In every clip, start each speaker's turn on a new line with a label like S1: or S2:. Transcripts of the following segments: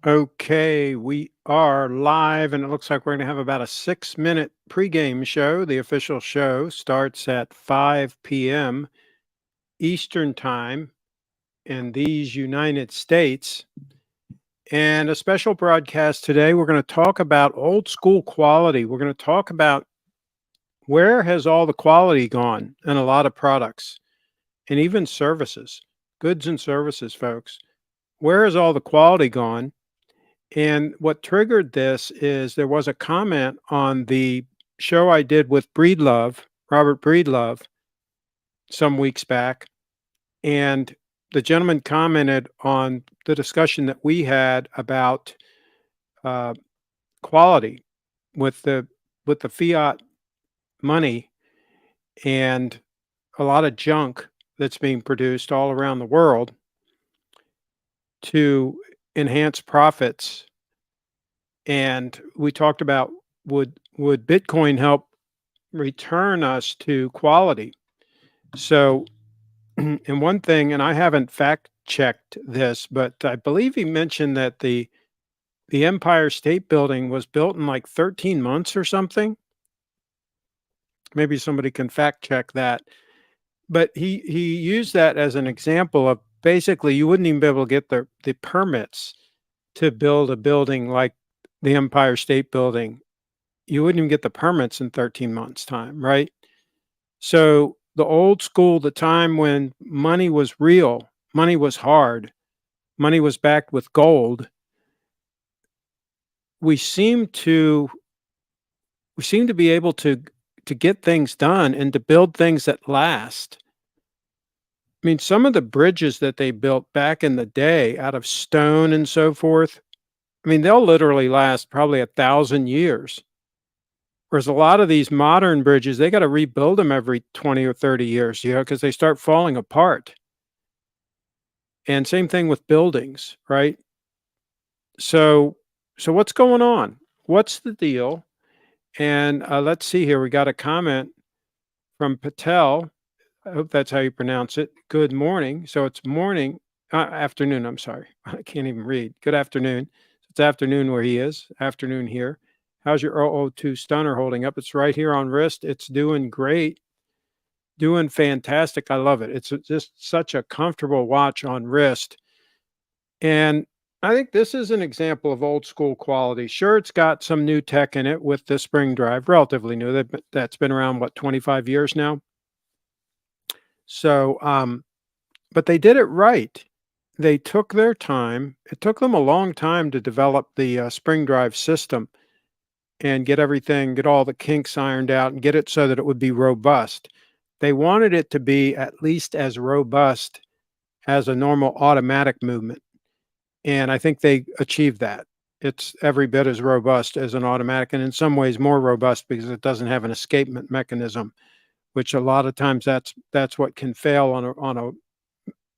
S1: Okay, we are live, and it looks like we're going to have about a 6-minute pregame show. The official show starts at 5 p.m. Eastern Time in these United States. And a special broadcast today. We're going to talk about old school quality. We're going to talk about where has all the quality gone in a lot of products and even services, goods and services, folks. Where has all the quality gone? And what triggered this is there was a comment on the show I did with Breedlove, Robert Breedlove, some weeks back. And the gentleman commented on the discussion that we had about uh, quality with the fiat money and a lot of junk that's being produced all around the world to enhance profits. And we talked about would Bitcoin help return us to quality? So, and one thing, and I haven't fact checked this, but I believe he mentioned that the Empire State Building was built in like 13 months or something. Maybe somebody can fact check that. But he used that as an example of basically you wouldn't even be able to get the permits to build a building like the Empire State Building. You wouldn't even get the permits in 13 months time, right? So the old school, the time when money was real, money was hard, money was backed with gold, we seem to be able to get things done and to build things that last. I mean, some of the bridges that they built back in the day out of stone and so forth, I mean, they'll literally last probably 1,000 years. Whereas a lot of these modern bridges, they got to rebuild them every 20 or 30 years, because they start falling apart. And same thing with buildings, right? So, so what's going on? What's the deal? And let's see here. We got a comment from Patel. I hope that's how you pronounce it. Good morning. So it's morning, afternoon. I'm sorry. I can't even read. Good afternoon. It's afternoon where he is, afternoon here. How's your 002 stunner holding up? It's right here on wrist. It's doing great, doing fantastic. I love it. It's just such a comfortable watch on wrist. And I think this is an example of old school quality. Sure, it's got some new tech in it with the spring drive, relatively new. That's been around, what, 25 years now? So, but they did it right. They took their time. It took them a long time to develop the spring drive system and get all the kinks ironed out and get it so that it would be robust. They wanted it to be at least as robust as a normal automatic movement. And I think they achieved that. It's every bit as robust as an automatic, and in some ways more robust because it doesn't have an escapement mechanism, which a lot of times that's what can fail on a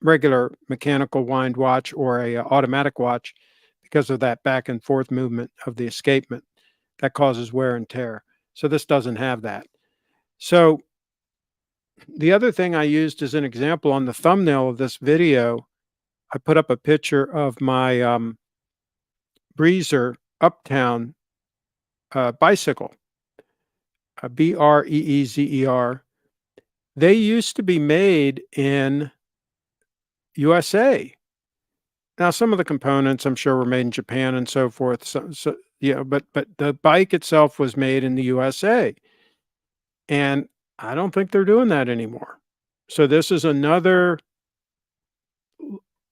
S1: regular mechanical wind watch or a automatic watch because of that back and forth movement of the escapement that causes wear and tear. So this doesn't have that. So the other thing I used as an example on the thumbnail of this video, I put up a picture of my Breezer Uptown bicycle, a Breezer. They used to be made in USA. Now, some of the components I'm sure were made in Japan and so forth. So but the bike itself was made in the USA, and I don't think they're doing that anymore. So this is another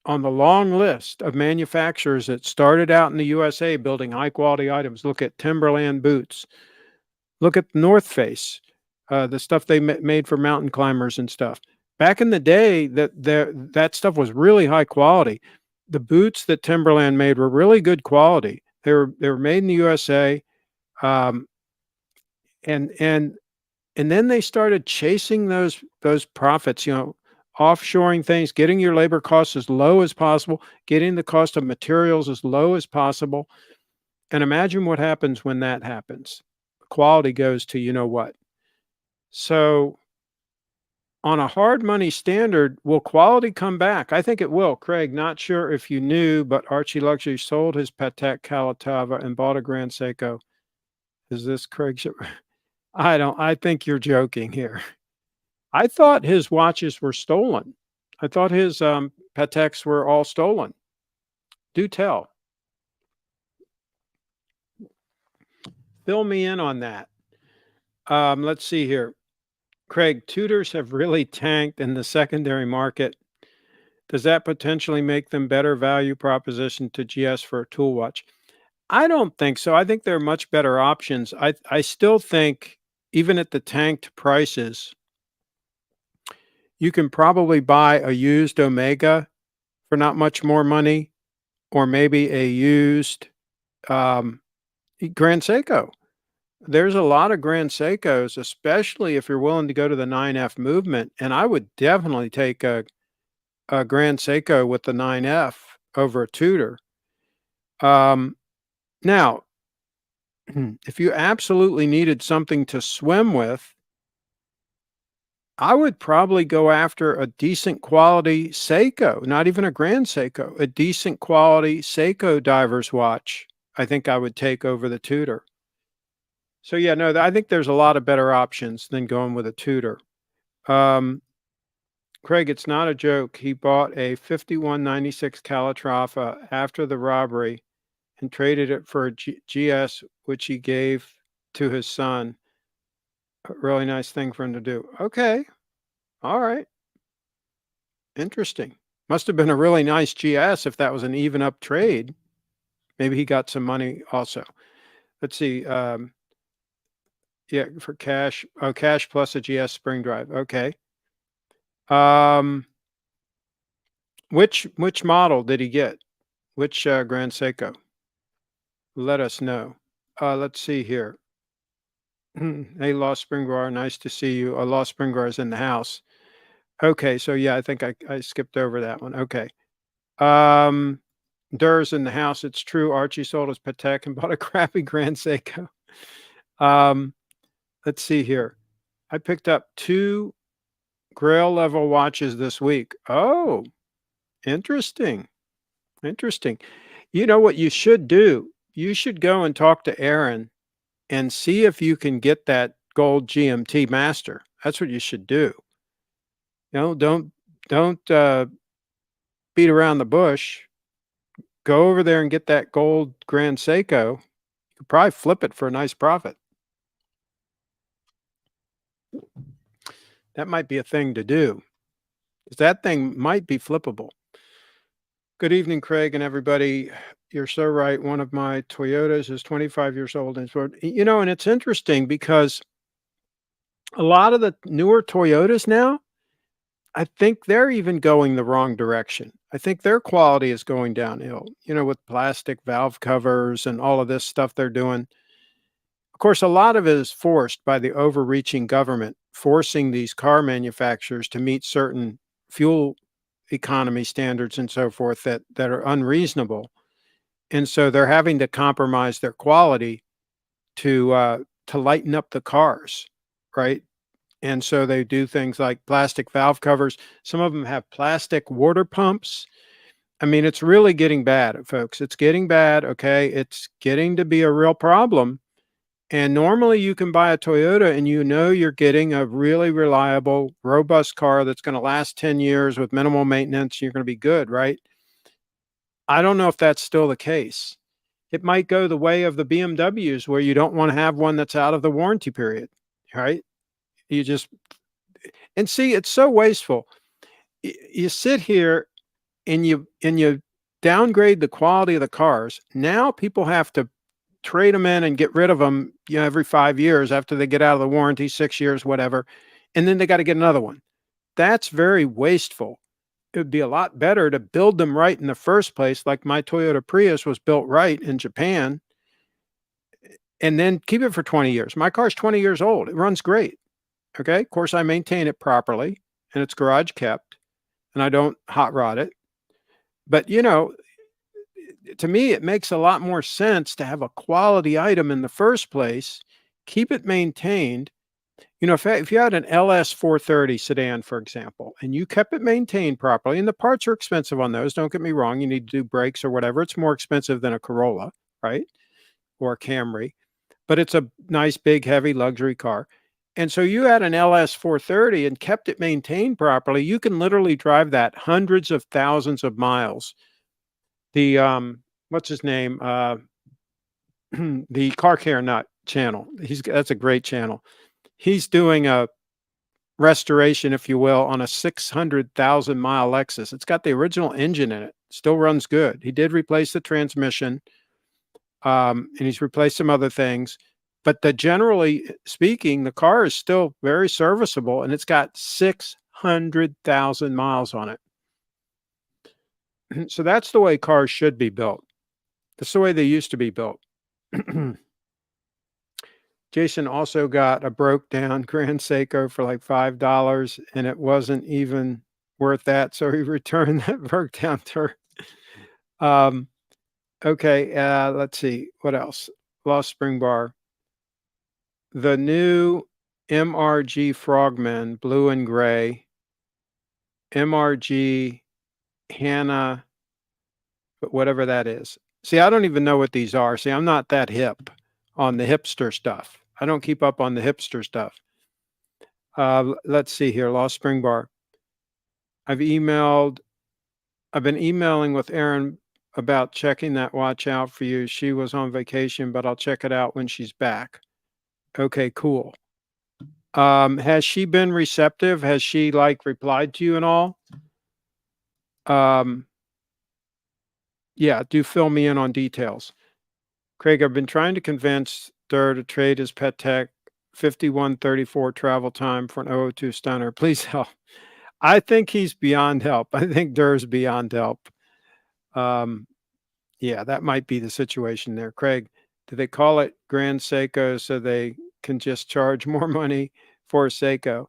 S1: on the long list of manufacturers that started out in the USA building high quality items. Look at Timberland boots. Look at North Face, the stuff they made for mountain climbers and stuff. Back in the day, that stuff was really high quality. The boots that Timberland made were really good quality. They were made in the USA, um, and then they started chasing those profits. Offshoring things, getting your labor costs as low as possible, getting the cost of materials as low as possible. And imagine what happens when that happens. Quality goes to you know what. So on a hard money standard, will quality come back? I think it will. Craig, not sure if you knew, but Archie Luxury sold his Patek Calatrava and bought a Grand Seiko. Is this Craig? I think you're joking here. I thought his watches were stolen. I thought his Pateks were all stolen. Do tell. Fill me in on that. Let's see here. Craig, Tudors have really tanked in the secondary market. Does that potentially make them better value proposition to GS for a tool watch? I don't think so. I think there are much better options. I still think even at the tanked prices, you can probably buy a used Omega for not much more money, or maybe a used um, Grand Seiko. There's a lot of Grand Seikos, especially if you're willing to go to the 9F movement. And I would definitely take a Grand Seiko with the 9F over a Tudor. Now, if you absolutely needed something to swim with, I would probably go after a decent quality Seiko, not even a Grand Seiko, a decent quality Seiko diver's watch. I think I would take over the Tudor. So yeah, no, I think there's a lot of better options than going with a Tudor. Um, Craig, it's not a joke. He bought a 5196 Calatrava after the robbery and traded it for a GS, which he gave to his son. A really nice thing for him to do. Okay. All right. Interesting. Must have been a really nice GS if that was an even up trade. Maybe he got some money also. Let's see. Yeah, for cash. Oh, cash plus a GS spring drive. Okay. Um, which model did he get? Which Grand Seiko? Let us know. Let's see here. Hey, Lost Springbar, nice to see you. Lost Springbar is in the house. Okay, so yeah, I think I skipped over that one. Okay. Durr's in the house. It's true. Archie sold his Patek and bought a crappy Grand Seiko. Um, let's see here. I picked up 2 Grail level watches this week. Oh, interesting. Interesting. You know what you should do? You should go and talk to Aaron and see if you can get that gold GMT master. That's what you should do. Don't beat around the bush. Go over there and get that gold Grand Seiko. You could probably flip it for a nice profit. That might be a thing to do, 'cause that thing might be flippable. Good evening, Craig and everybody. You're so right. One of my Toyotas is 25 years old. And and it's interesting because a lot of the newer Toyotas now, I think they're even going the wrong direction. I think their quality is going downhill, with plastic valve covers and all of this stuff they're doing. Of course, a lot of it is forced by the overreaching government, forcing these car manufacturers to meet certain fuel economy standards and so forth that are unreasonable. And so they're having to compromise their quality to lighten up the cars, right? And so they do things like plastic valve covers. Some of them have plastic water pumps. I mean, it's really getting bad, folks. It's getting bad. Okay. It's getting to be a real problem. And normally you can buy a Toyota and you're getting a really reliable, robust car that's going to last 10 years with minimal maintenance. You're going to be good, right? I don't know if that's still the case. It might go the way of the BMWs where you don't want to have one that's out of the warranty period, right? You just, and see, it's so wasteful. You sit here and you downgrade the quality of the cars. Now people have to trade them in and get rid of them, every 5 years after they get out of the warranty, 6 years, whatever. And then they got to get another one. That's very wasteful. It would be a lot better to build them right in the first place, like my Toyota Prius was built right in Japan, and then keep it for 20 years. My car's 20 years old. It runs great. Okay. Of course, I maintain it properly and it's garage kept and I don't hot rod it. But, to me, it makes a lot more sense to have a quality item in the first place, keep it maintained, If you had an LS 430 sedan, for example, and you kept it maintained properly, and the parts are expensive on those, don't get me wrong, you need to do brakes or whatever. It's more expensive than a Corolla, right? Or a Camry, but it's a nice, big, heavy luxury car. And so you had an LS 430 and kept it maintained properly, you can literally drive that hundreds of thousands of miles. What's his name? The Car Care Nut channel. That's a great channel. He's doing a restoration, if you will, on a 600,000-mile Lexus. It's got the original engine in it. Still runs good. He did replace the transmission, and he's replaced some other things. But generally speaking, the car is still very serviceable, and it's got 600,000 miles on it. So that's the way cars should be built. That's the way they used to be built. Jason also got a broke down Grand Seiko for like $5 and it wasn't even worth that. So he returned that broke down turd. Um, okay. Let's see. What else? Lost Spring Bar. The new MRG Frogman, blue and gray. MRG Hannah, but whatever that is. See, I don't even know what these are. See, I'm not that hip on the hipster stuff. I don't keep up on the hipster stuff. Let's see here. Lost Spring Bar. I've been emailing with Erin about checking that watch out for you. She was on vacation, but I'll check it out when she's back. Okay, cool. Has she been receptive? Has she replied to you and all? Yeah, do fill me in on details. Craig, I've been trying to convince Durr to trade his pet tech 5134 travel time for an 002 Stunner. Please help. I think he's beyond help. I think Durr's beyond help. Yeah, that might be the situation there. Craig, do they call it Grand Seiko so they can just charge more money for a Seiko?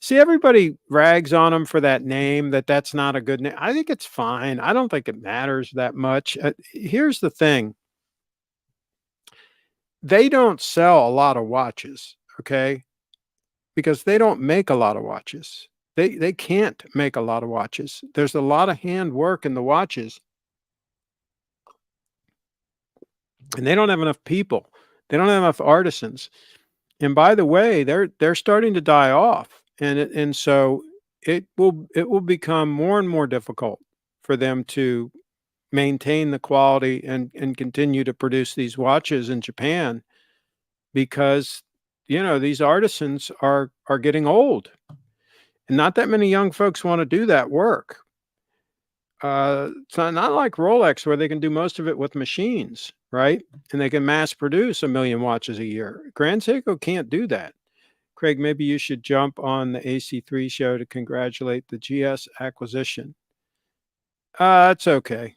S1: See, everybody rags on them for that name, that's not a good name. I think it's fine. I don't think it matters that much. Here's the thing. They don't sell a lot of watches, okay? Because they don't make a lot of watches. They can't make a lot of watches. There's a lot of hand work in the watches. And they don't have enough people. They don't have enough artisans. And by the way, they're starting to die off. And so it will become more and more difficult for them to maintain the quality and continue to produce these watches in Japan because these artisans are getting old. And not that many young folks want to do that work. It's not like Rolex where they can do most of it with machines, right? And they can mass produce 1 million watches a year. Grand Seiko can't do that. Craig, maybe you should jump on the AC3 show to congratulate the GS acquisition. It's okay.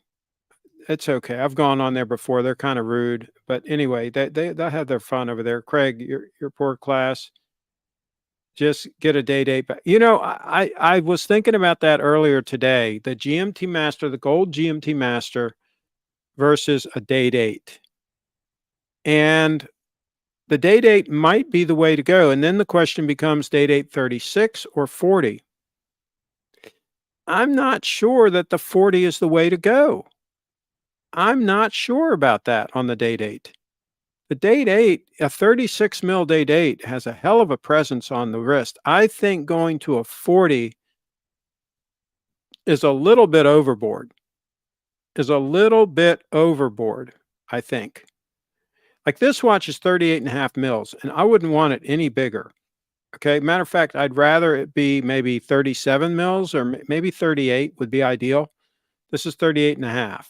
S1: It's okay. I've gone on there before. They're kind of rude, but anyway, they'll have their fun over there. Craig, your poor class. Just get a day date back. I was thinking about that earlier today. The GMT Master, the gold GMT Master versus a day date. And the day date might be the way to go. And then the question becomes day date 36 or 40. I'm not sure that the 40 is the way to go. I'm not sure about that on the day date. The date 8, a 36 mil date 8 has a hell of a presence on the wrist. I think going to a 40 is a little bit overboard. I think. Like this watch is 38.5 mils, and I wouldn't want it any bigger. Okay. Matter of fact, I'd rather it be maybe 37 mils or maybe 38 would be ideal. This is 38.5.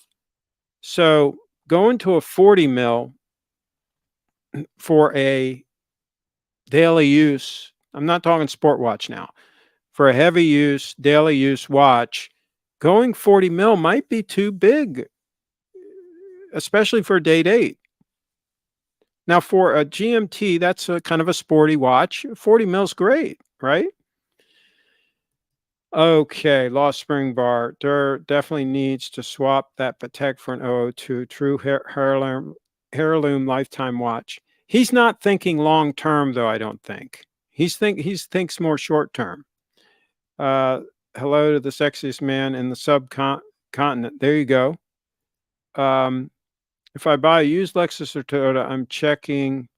S1: So going to a 40 mil for a daily use, I'm not talking sport watch now, for a heavy use, daily use watch, going 40 mil might be too big, especially for date 8. Now for a GMT, that's a kind of a sporty watch. 40 mil's great, right? Okay, Lost Spring Bar. Durr definitely needs to swap that Patek for an 002 true heirloom lifetime watch. He's not thinking long term, though, I don't think. He thinks more short term. Uh, Hello to the sexiest man in the subcontinent. There you go. Um, if I buy a used Lexus or Toyota, I'm taking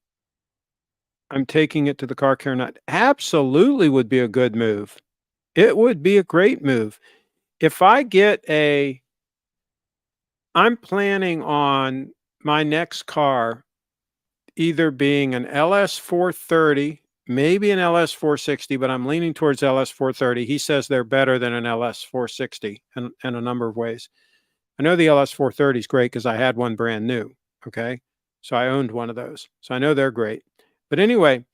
S1: it to the car care nut. Absolutely would be a good move. It would be a great move. If I get a I'm planning on my next car either being an LS 430, maybe an LS 460, but I'm leaning towards LS 430. He says they're better than an LS 460 in a number of ways. I know the LS 430 is great because I had one brand new. Okay. So I owned one of those. So I know they're great. But anyway,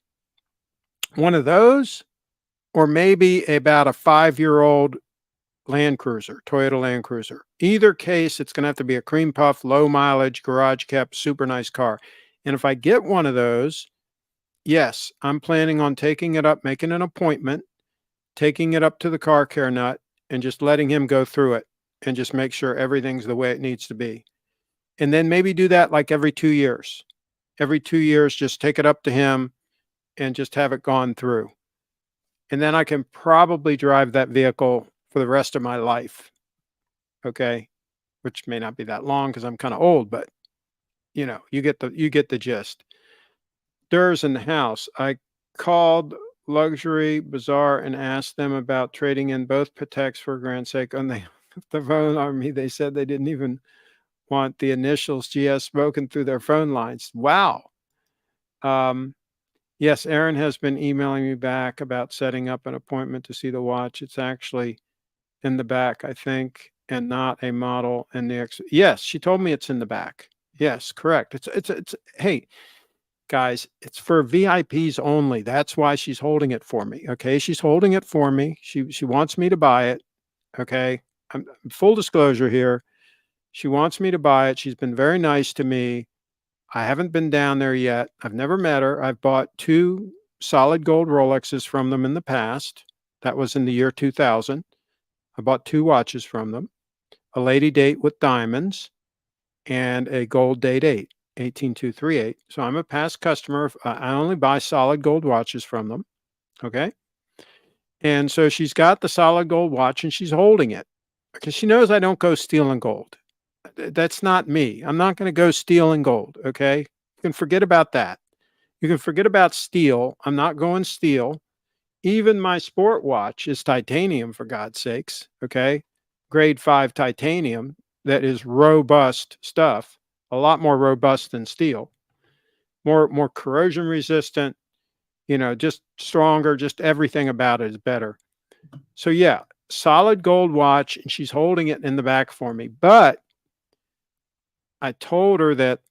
S1: one of those, or maybe about a 5-year-old Land Cruiser, Toyota Land Cruiser. Either case, it's going to have to be a cream puff, low mileage, garage kept, super nice car. And if I get one of those, yes, I'm planning on taking it up, making an appointment, taking it up to the car care nut, and just letting him go through it and just make sure everything's the way it needs to be. And then maybe do that like every 2 years. Every 2 years, just take it up to him and just have it gone through. And then I can probably drive that vehicle for the rest of my life. Okay. Which may not be that long because I'm kind of old, but you get the gist. Durs in the house. I called Luxury Bazaar and asked them about trading in both Pateks for grand sake. On the phone on me, they said they didn't even want the initials GS spoken through their phone lines. Wow. Um, yes, Aaron has been emailing me back about setting up an appointment to see the watch. It's actually in the back, I think, and not a model in the Yes, she told me it's in the back. Yes, correct. It's hey, guys, it's for VIPs only. That's why she's holding it for me. Okay, she's holding it for me. She wants me to buy it. Okay, I'm full disclosure here. She wants me to buy it. She's been very nice to me. I haven't been down there yet. I've never met her. I've bought 2 solid gold Rolexes from them in the past. That was in the year 2000. I bought 2 watches from them, a lady date with diamonds and a gold date 8, 18238. So I'm a past customer. I only buy solid gold watches from them. Okay. And so she's got the solid gold watch and she's holding it because she knows I don't go stealing gold. That's not me. I'm not going to go stealing gold. Okay. You can forget about that. You can forget about steel. I'm not going steel. Even my sport watch is titanium, for God's sakes. Okay. Grade 5 titanium that is robust stuff, a lot more robust than steel, more corrosion resistant, just stronger, just everything about it is better. So yeah, solid gold watch, and she's holding it in the back for me. But I told her that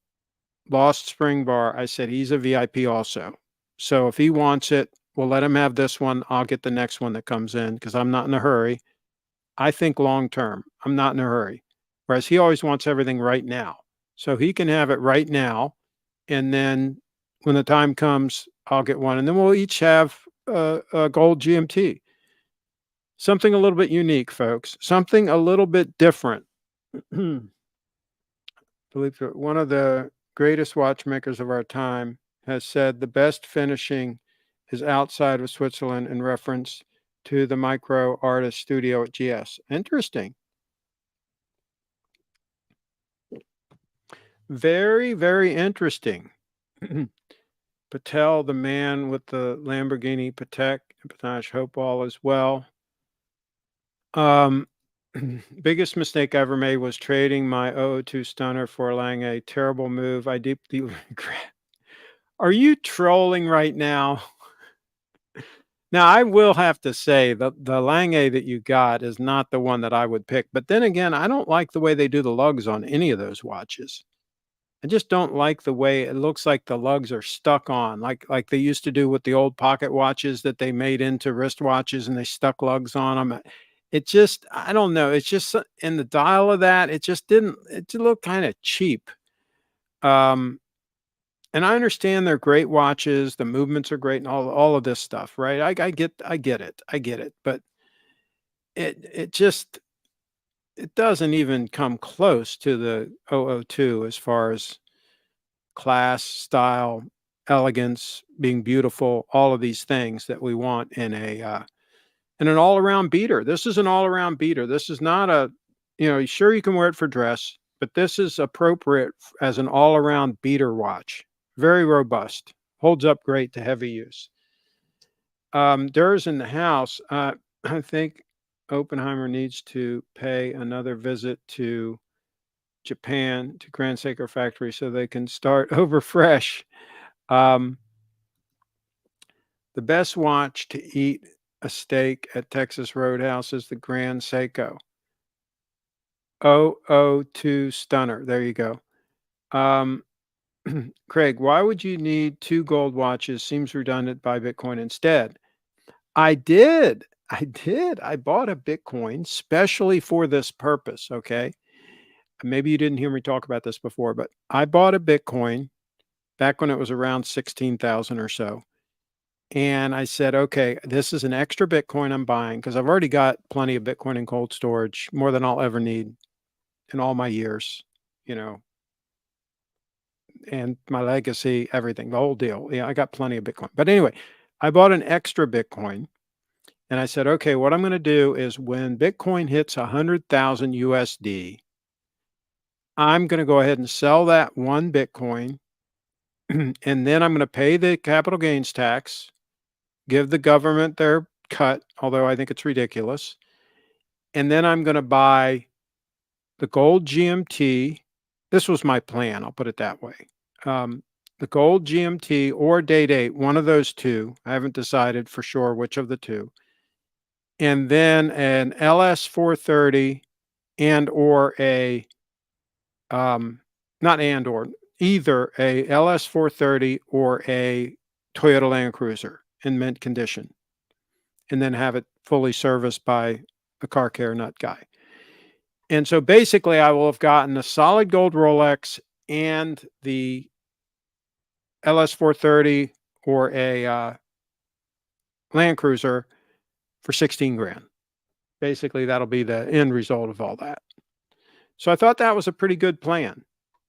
S1: Lost Spring Bar, I said he's a VIP also. So if he wants it, we'll let him have this one. I'll get the next one that comes in because I'm not in a hurry. I think long term. I'm not in a hurry. Whereas he always wants everything right now. So he can have it right now. And then when the time comes, I'll get one. And then we'll each have a gold GMT. Something a little bit unique, folks. Something a little bit different. Believe it, one of the greatest watchmakers of our time has said the best finishing is outside of Switzerland in reference to the micro artist studio at GS. Interesting. Very, very interesting. Patel, the man with the Lamborghini Patek, and Panache Hopewall as well. Biggest mistake I ever made was trading my 002 Stunner for a terrible move. I deeply regret. Are you trolling right now? Now, I will have to say the Lange that you got is not the one that I would pick. But then again, I don't like the way they do the lugs on any of those watches. I just don't like the way it looks like the lugs are stuck on, like they used to do with the old pocket watches that they made into wristwatches and they stuck lugs on them. It just, I don't know. It's just in the dial of that, it just didn't, it looked kind of cheap. Um, and I understand they're great watches, the movements are great and all of this stuff, right? I get it. I get it. But it just, it doesn't even come close to the 002 as far as class, style, elegance, being beautiful, all of these things that we want in an all-around beater. This is an all-around beater. This is not a, sure you can wear it for dress, but this is appropriate as an all-around beater watch. Very robust, holds up great to heavy use. There's in the house. I think Oppenheimer needs to pay another visit to Japan, to Grand Seiko Factory, so they can start over fresh. Um, the best watch to eat a steak at Texas Roadhouse is the Grand Seiko 002 Stunner. There you go. Um, Craig, why would you need two gold watches? Seems redundant. Buy Bitcoin instead. I did. I did. I bought a Bitcoin specially for this purpose. Okay. Maybe you didn't hear me talk about this before, but I bought a Bitcoin back when it was around 16,000 or so. And I said, okay, this is an extra Bitcoin I'm buying because I've already got plenty of Bitcoin in cold storage, more than I'll ever need in all my years, you know, and my legacy, everything, the whole deal. Yeah, I got plenty of Bitcoin. But anyway, I bought an extra Bitcoin and I said, okay, what I'm going to do is when Bitcoin hits 100,000 USD, I'm going to go ahead and sell that one Bitcoin and then I'm going to pay the capital gains tax, give the government their cut, although I think it's ridiculous. And then I'm going to buy the gold GMT. This was my plan. I'll put it that way. The gold GMT or day date, one of those two. I haven't decided for sure which of the two. And then an LS 430 and or a, not and or, either a LS 430 or a Toyota Land Cruiser in mint condition, and then have it fully serviced by a car care nut guy. And so basically I will have gotten a solid gold Rolex and the LS 430 or a Land Cruiser for 16 grand. Basically, that'll be the end result of all that. So I thought that was a pretty good plan.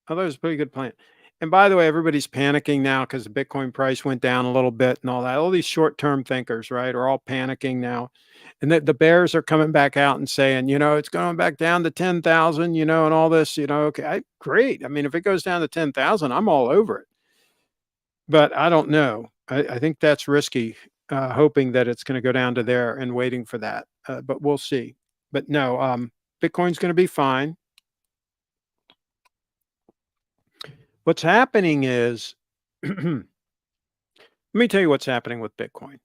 S1: I thought it was a pretty good plan. And by the way, everybody's panicking now because the Bitcoin price went down a little bit and all that. All these short-term thinkers, right, are all panicking now. And the bears are coming back out and saying, it's going back down to 10,000, and all this, okay, great. I mean, if it goes down to 10,000, I'm all over it. But I don't know. I think that's risky, hoping that it's going to go down to there and waiting for that. But we'll see. But no, Bitcoin's going to be fine. What's happening is, let me tell you what's happening with Bitcoin.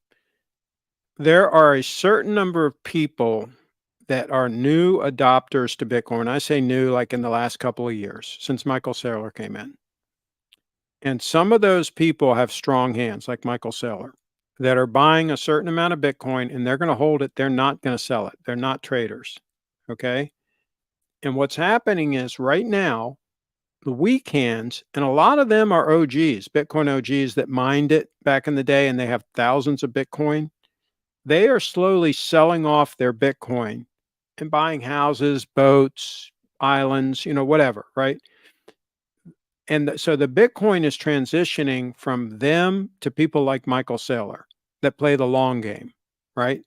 S1: There are a certain number of people that are new adopters to Bitcoin. I say new, like in the last couple of years, since Michael Saylor came in. And some of those people have strong hands, like Michael Saylor, that are buying a certain amount of Bitcoin and they're going to hold it. They're not going to sell it. They're not traders. Okay. And what's happening is right now, the weak hands, and a lot of them are OGs, Bitcoin OGs that mined it back in the day and they have thousands of Bitcoin. They are slowly selling off their Bitcoin and buying houses, boats, islands, whatever, right? And so the Bitcoin is transitioning from them to people like Michael Saylor that play the long game, right?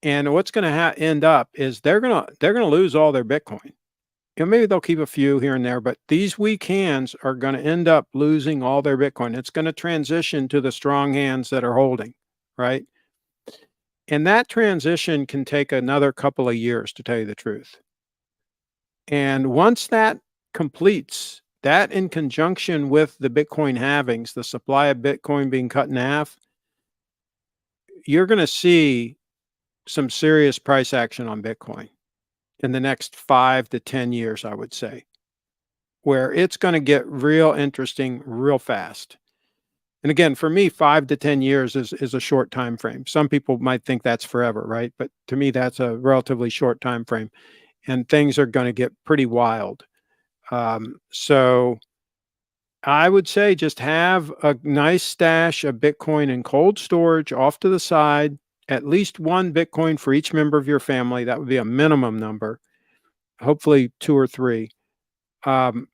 S1: And what's going to end up is they're going to lose all their Bitcoin. Maybe they'll keep a few here and there, but these weak hands are going to end up losing all their Bitcoin. It's going to transition to the strong hands that are holding, right? And that transition can take another couple of years, to tell you the truth. And once that completes, that in conjunction with the Bitcoin halvings, the supply of Bitcoin being cut in half, you're going to see some serious price action on Bitcoin in the next 5 to 10 years, I would say, where it's going to get real interesting real fast. And again, for me, 5 to 10 years is a short time frame. Some people might think that's forever, right? But to me, that's a relatively short time frame, and things are going to get pretty wild. So I would say just have a nice stash of Bitcoin in cold storage off to the side, at least one Bitcoin for each member of your family. That would be a minimum number, hopefully 2 or 3. And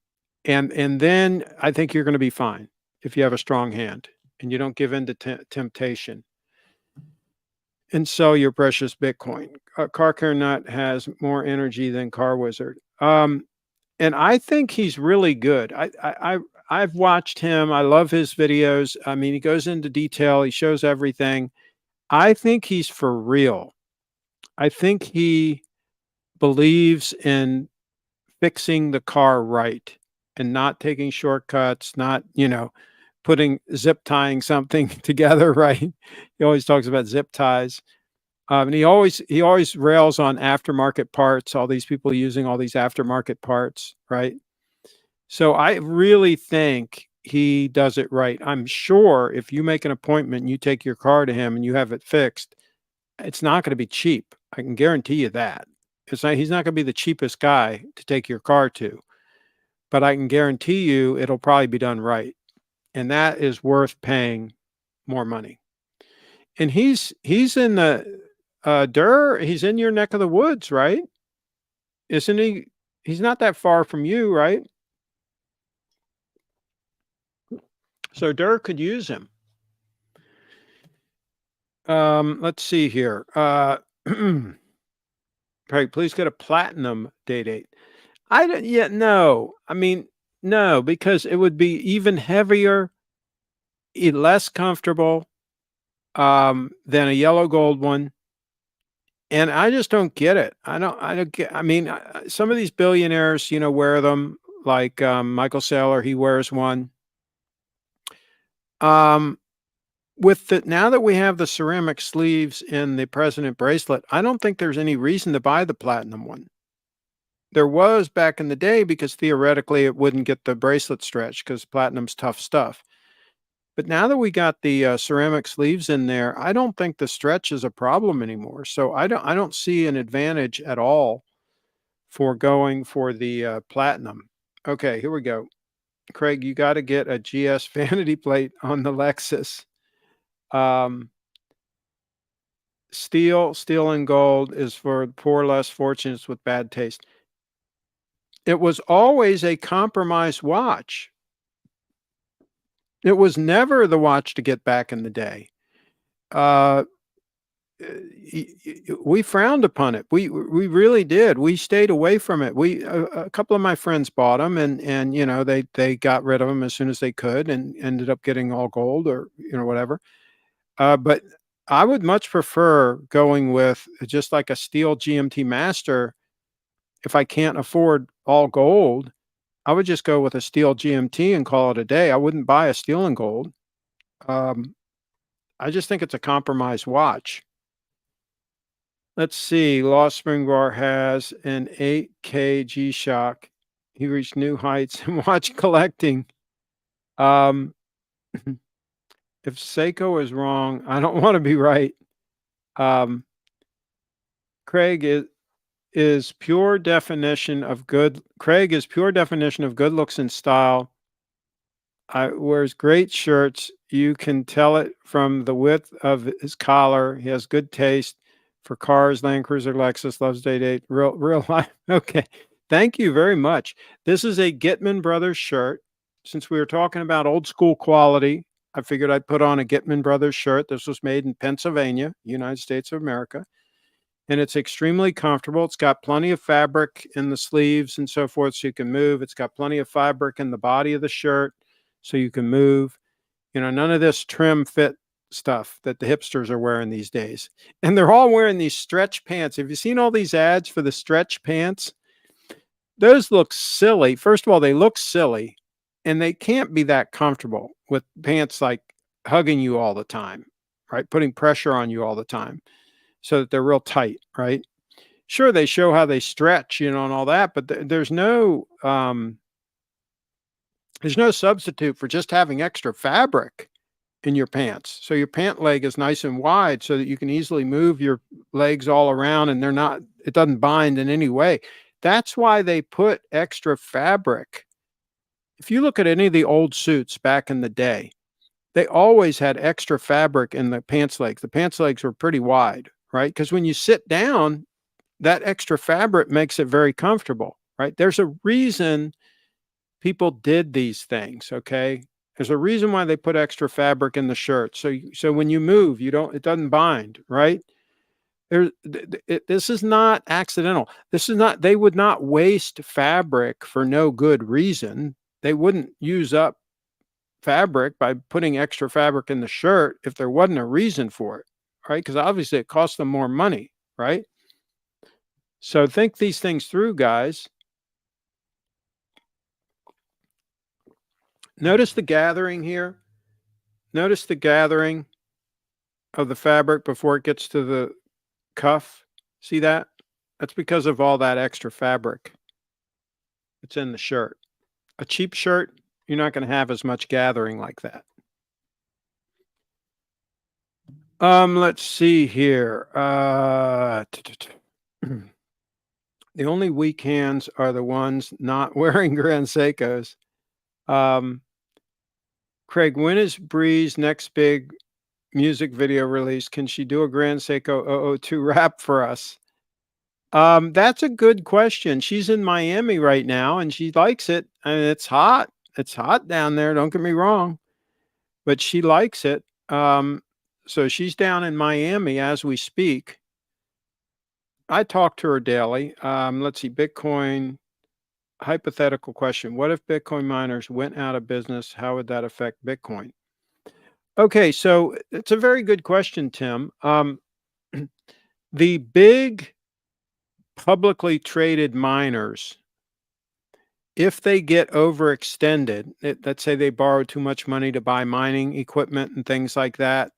S1: then I think you're going to be fine. if you have a strong hand and you don't give in to temptation and sell your precious Bitcoin. Car Care Nut has more energy than Car Wizard. And I think he's really good. I've watched him. I love his videos. I mean, he goes into detail. He shows everything. I think he's for real. I think he believes in fixing the car right and not taking shortcuts, not, putting zip tying something together, right? He always talks about zip ties. And he always rails on aftermarket parts, all these people using all these aftermarket parts, right? So I really think he does it right. I'm sure if you make an appointment and you take your car to him and you have it fixed, it's not going to be cheap. I can guarantee you that. He's not going to be the cheapest guy to take your car to, but I can guarantee you it'll probably be done right. And that is worth paying more money. And he's in the he's in your neck of the woods, right? Isn't he? He's not that far from you, right? So Durr could use him. Let's see here. Craig, please get a platinum day date. I don't yet no. I mean, no, because it would be even heavier, less comfortable than a yellow gold one. And I just don't get it. I don't get, I mean, some of these billionaires, wear them like Michael Saylor, he wears one. Um, now that we have the ceramic sleeves in the President bracelet, I don't think there's any reason to buy the platinum one. There was back in the day because theoretically it wouldn't get the bracelet stretch because platinum's tough stuff. But now that we got the ceramic sleeves in there, I don't think the stretch is a problem anymore. So I don't see an advantage at all for going for the platinum. Okay, here we go. Craig, you got to get a GS vanity plate on the Lexus. Um, steel and gold is for poor, less fortunates with bad taste. It was always a compromise watch. It was never the watch to get back in the day. We frowned upon it. We really did. We stayed away from it. A couple of my friends bought them, and they got rid of them as soon as they could, and ended up getting all gold or whatever. But I would much prefer going with just like a steel GMT Master. If I can't afford all gold, I would just go with a steel GMT and call it a day. I wouldn't buy a steel and gold. I just think it's a compromise watch. Let's see. Lost Spring Bar has an 8K G-Shock. He reached new heights in watch collecting. If Seiko is wrong, I don't want to be right. Craig is pure definition of good. Craig is pure definition of good looks and style. Wears great shirts. You can tell it from the width of his collar. He has good taste for cars, Land Cruiser, Lexus, loves date, real life. Okay. Thank you very much. This is a Gitman Brothers shirt. Since we were talking about old school quality, I figured I'd put on a Gitman Brothers shirt. This was made in Pennsylvania, United States of America. And it's extremely comfortable. It's got plenty of fabric in the sleeves and so forth, so you can move. It's got plenty of fabric in the body of the shirt, so you can move. None of this trim fit stuff that the hipsters are wearing these days. And they're all wearing these stretch pants. Have you seen all these ads for the stretch pants? Those look silly. First of all, they look silly, and they can't be that comfortable with pants like hugging you all the time, right? Putting pressure on you all the time so that they're real tight, right? Sure, they show how they stretch, and all that, but there's no substitute for just having extra fabric in your pants. So your pant leg is nice and wide so that you can easily move your legs all around and it doesn't bind in any way. That's why they put extra fabric. If you look at any of the old suits back in the day, they always had extra fabric in the pants legs. The pants legs were pretty wide, right? Because when you sit down, that extra fabric makes it very comfortable, right? There's a reason people did these things, okay? There's a reason why they put extra fabric in the shirt. So when you move, it doesn't bind, right? This is not accidental. This is not, they would not waste fabric for no good reason. They wouldn't use up fabric by putting extra fabric in the shirt if there wasn't a reason for it, right? Because obviously it costs them more money, right? So think these things through, guys. Notice the gathering here. Notice the gathering of the fabric before it gets to the cuff. See that? That's because of all that extra fabric that's in the shirt. A cheap shirt, you're not going to have as much gathering like that. Let's see here. The only weak hands are the ones not wearing Grand Seikos. Craig, when is Bree's next big music video release? Can she do a Grand Seiko 002 rap for us? That's a good question. She's in Miami right now and she likes it. And it's hot. It's hot down there. Don't get me wrong, but she likes it. So she's down in Miami as we speak. I talk to her daily. Let's see, Bitcoin, hypothetical question. What if Bitcoin miners went out of business? How would that affect Bitcoin? Okay, so it's a very good question, Tim. The big publicly traded miners, if they get overextended, let's say they borrow too much money to buy mining equipment and things like that,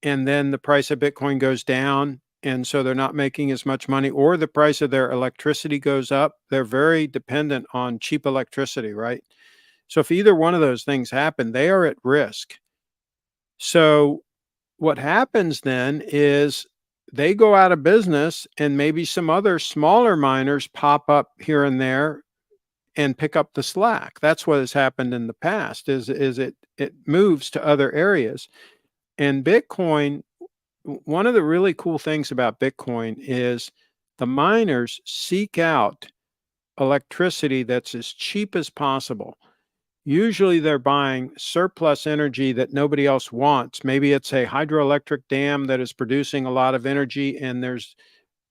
S1: and then the price of Bitcoin goes down, and so they're not making as much money, or the price of their electricity goes up, they're very dependent on cheap electricity, right? So if either one of those things happen, they are at risk. So what happens then is they go out of business and maybe some other smaller miners pop up here and there and pick up the slack. That's what has happened in the past is it moves to other areas. And Bitcoin, one of the really cool things about Bitcoin is the miners seek out electricity that's as cheap as possible. Usually they're buying surplus energy that nobody else wants. Maybe it's a hydroelectric dam that is producing a lot of energy and there's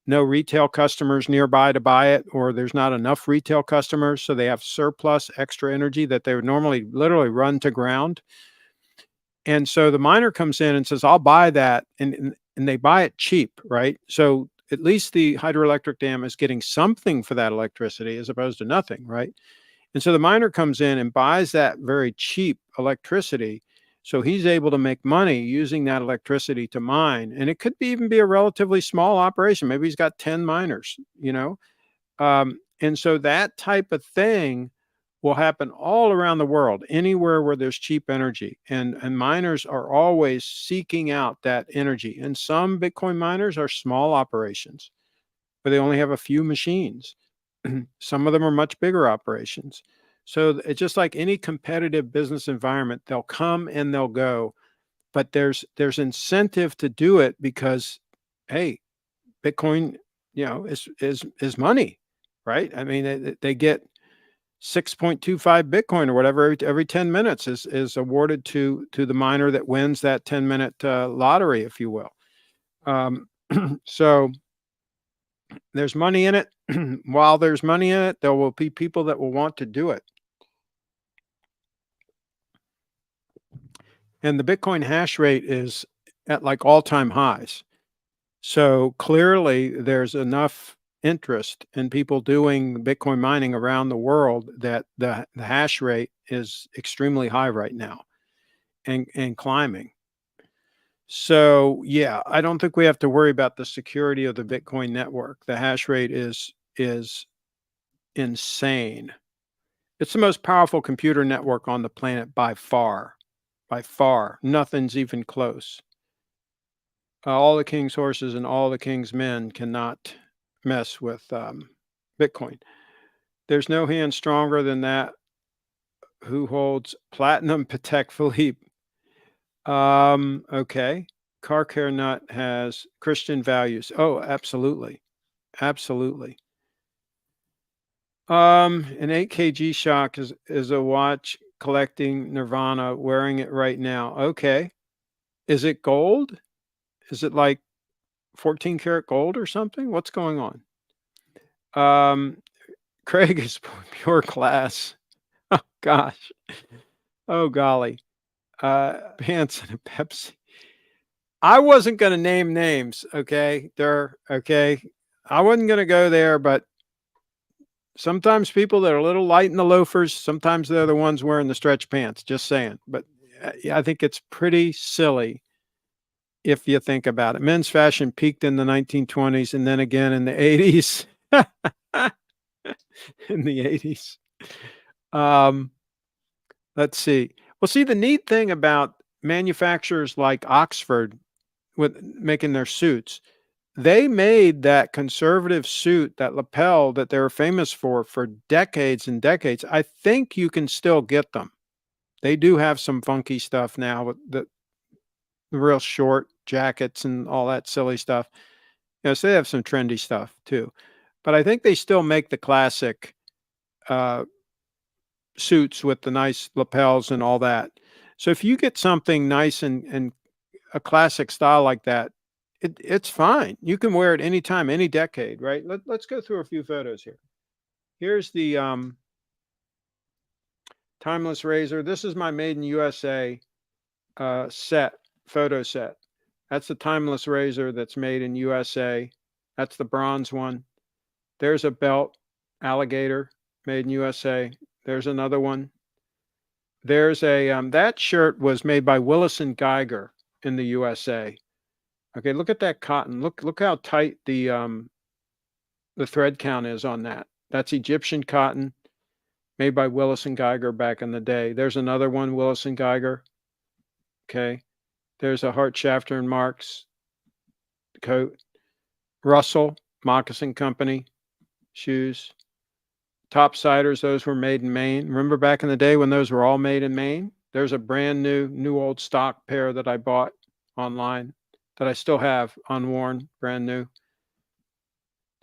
S1: no retail customers nearby to buy it, or there's not enough retail customers. So they have surplus extra energy that they would normally literally run to ground. And so the miner comes in and says, I'll buy that. And they buy it cheap, right? So at least the hydroelectric dam is getting something for that electricity as opposed to nothing, right? And so the miner comes in and buys that very cheap electricity. So he's able to make money using that electricity to mine. And it could even be a relatively small operation. Maybe he's got 10 miners, you know? And so that type of thing will happen all around the world, anywhere where there's cheap energy. And miners are always seeking out that energy. And some Bitcoin miners are small operations where they only have a few machines. Some of them are much bigger operations. So it's just like any competitive business environment, they'll come and they'll go, but there's incentive to do it because, hey, Bitcoin, is money, right? I mean, they get 6.25 Bitcoin or whatever every 10 minutes is awarded to the miner that wins that 10-minute lottery, if you will. So there's money in it. While there's money in it, there will be people that will want to do it. And the Bitcoin hash rate is at like all-time highs. So clearly there's enough interest in people doing Bitcoin mining around the world that the hash rate is extremely high right now and climbing. So yeah, I don't think we have to worry about the security of the Bitcoin network. The hash rate is insane. It's the most powerful computer network on the planet by far. By far. Nothing's even close. All the king's horses and all the king's men cannot mess with Bitcoin. There's no hand stronger than that who holds platinum Patek Philippe. Okay. Car Care Nut has Christian values. Oh, absolutely. Absolutely. An 8K G-Shock is a watch collecting Nirvana, wearing it right now. Okay. Is it gold? Is it like 14 karat gold or something? What's going on? Um, Craig is pure class. Oh gosh. Oh golly. Pants and a Pepsi. I wasn't going to name names. Okay. They're okay. I wasn't going to go there, but sometimes people that are a little light in the loafers, sometimes they're the ones wearing the stretch pants. Just saying. But yeah, I think it's pretty silly if you think about it. Men's fashion peaked in the 1920s and then again in the 80s. In the 80s. Um, let's see. Well, see, the neat thing about manufacturers like Oxford with making their suits, they made that conservative suit, that lapel that they were famous for decades and decades. I think you can still get them. They do have some funky stuff now with the real short jackets and all that silly stuff. So they have some trendy stuff too. But I think they still make the classic uh, suits with the nice lapels and all that. So if you get something nice and a classic style like that, it's fine. You can wear it anytime, any decade, right? Let's go through a few photos here. Here's the timeless razor. This is my made in USA photo set. That's the timeless razor that's made in USA. That's the bronze one. There's a belt, alligator, made in USA. There's another one. There's a that shirt was made by Willis and Geiger in the USA. Okay, look at that cotton. Look how tight the thread count is on that. That's Egyptian cotton made by Willis and Geiger back in the day. There's another one, Willis and Geiger. Okay. There's a Hart Shafter and Marks coat. Russell Moccasin Company shoes. Topsiders, those were made in Maine. Remember back in the day when those were all made in Maine? There's a brand new old stock pair that I bought online that I still have unworn, brand new.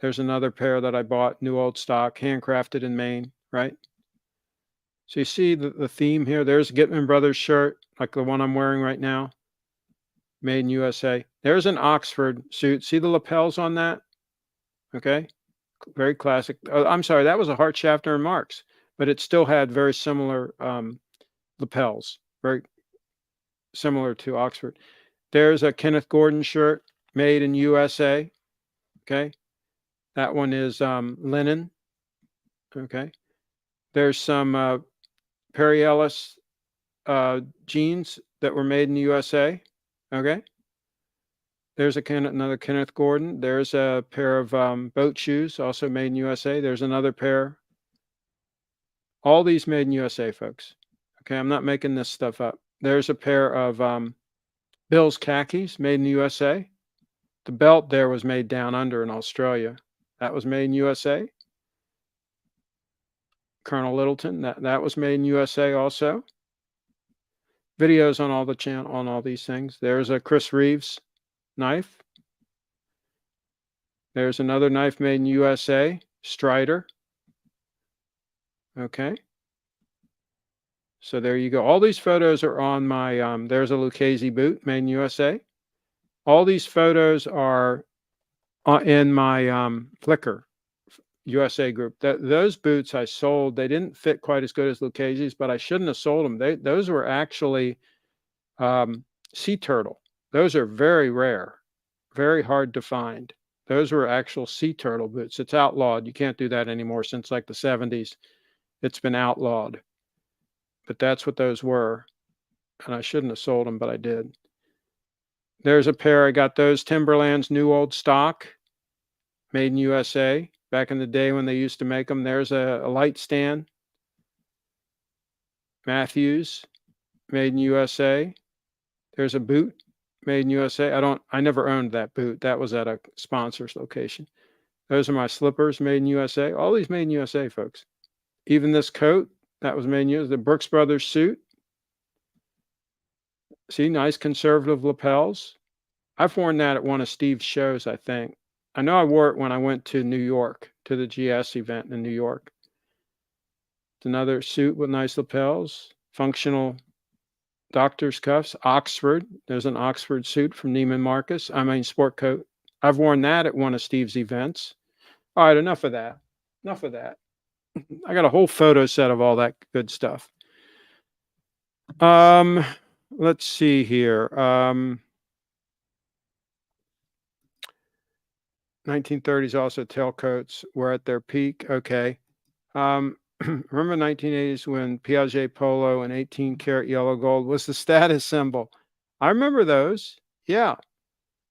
S1: There's another pair that I bought, new old stock, handcrafted in Maine, right? So you see the theme here. There's a Gitman Brothers shirt, like the one I'm wearing right now, made in USA. There's an Oxford suit. See the lapels on that? Okay. Very classic. I'm sorry, that was a Hart Shafter and Marks, but it still had very similar lapels, very similar to Oxford. There's a Kenneth Gordon shirt made in USA. Okay. That one is linen. Okay. There's some Perry Ellis jeans that were made in the USA. Okay. There's another Kenneth Gordon. There's a pair of boat shoes also made in USA. There's another pair. All these made in USA, folks. Okay, I'm not making this stuff up. There's a pair of Bill's khakis made in the USA. The belt there was made down under in Australia. That was made in USA. Colonel Littleton, that was made in USA also. Videos on all the channel on all these things. There's a Chris Reeves knife. There's another knife made in USA, Strider. Okay. So there you go. All these photos are on my, there's a Lucchese boot made in USA. All these photos are in my Flickr USA group. Those boots I sold, they didn't fit quite as good as Lucchese's, but I shouldn't have sold them. Those were actually sea turtle. Those are very rare, very hard to find. Those were actual sea turtle boots. It's outlawed. You can't do that anymore since like the 70s. It's been outlawed. But that's what those were. And I shouldn't have sold them, but I did. There's a pair. I got those Timberlands new old stock made in USA back in the day when they used to make them. There's a light stand. Matthews made in USA. There's a boot made in USA. I never owned that boot. That was at a sponsor's location. Those are my slippers made in USA. All these made in USA, folks. Even this coat, that was made in USA. The Brooks Brothers suit. See, nice conservative lapels. I've worn that at one of Steve's shows, I think. I know I wore it when I went to New York, to the GS event in New York. It's another suit with nice lapels. functional doctor's cuffs, Oxford. There's an Oxford suit from Neiman Marcus. I mean, sport coat. I've worn that at one of Steve's events. All right, enough of that. Enough of that. I got a whole photo set of all that good stuff. Um, let's see here. 1930s also tailcoats were at their peak. Okay. Remember 1980s when Piaget polo and 18 karat yellow gold was the status symbol. I remember those. Yeah,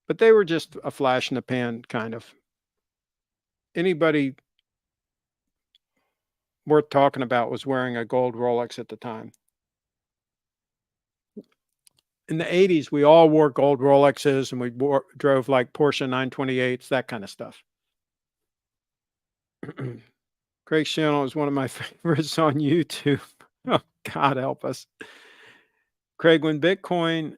S1: but they were just a flash in the pan kind of. Anybody worth talking about was wearing a gold Rolex at the time. In the 80s, we all wore gold Rolexes and drove like Porsche 928s, that kind of stuff. Craig's channel is one of my favorites on YouTube. Oh, God help us. Craig, when Bitcoin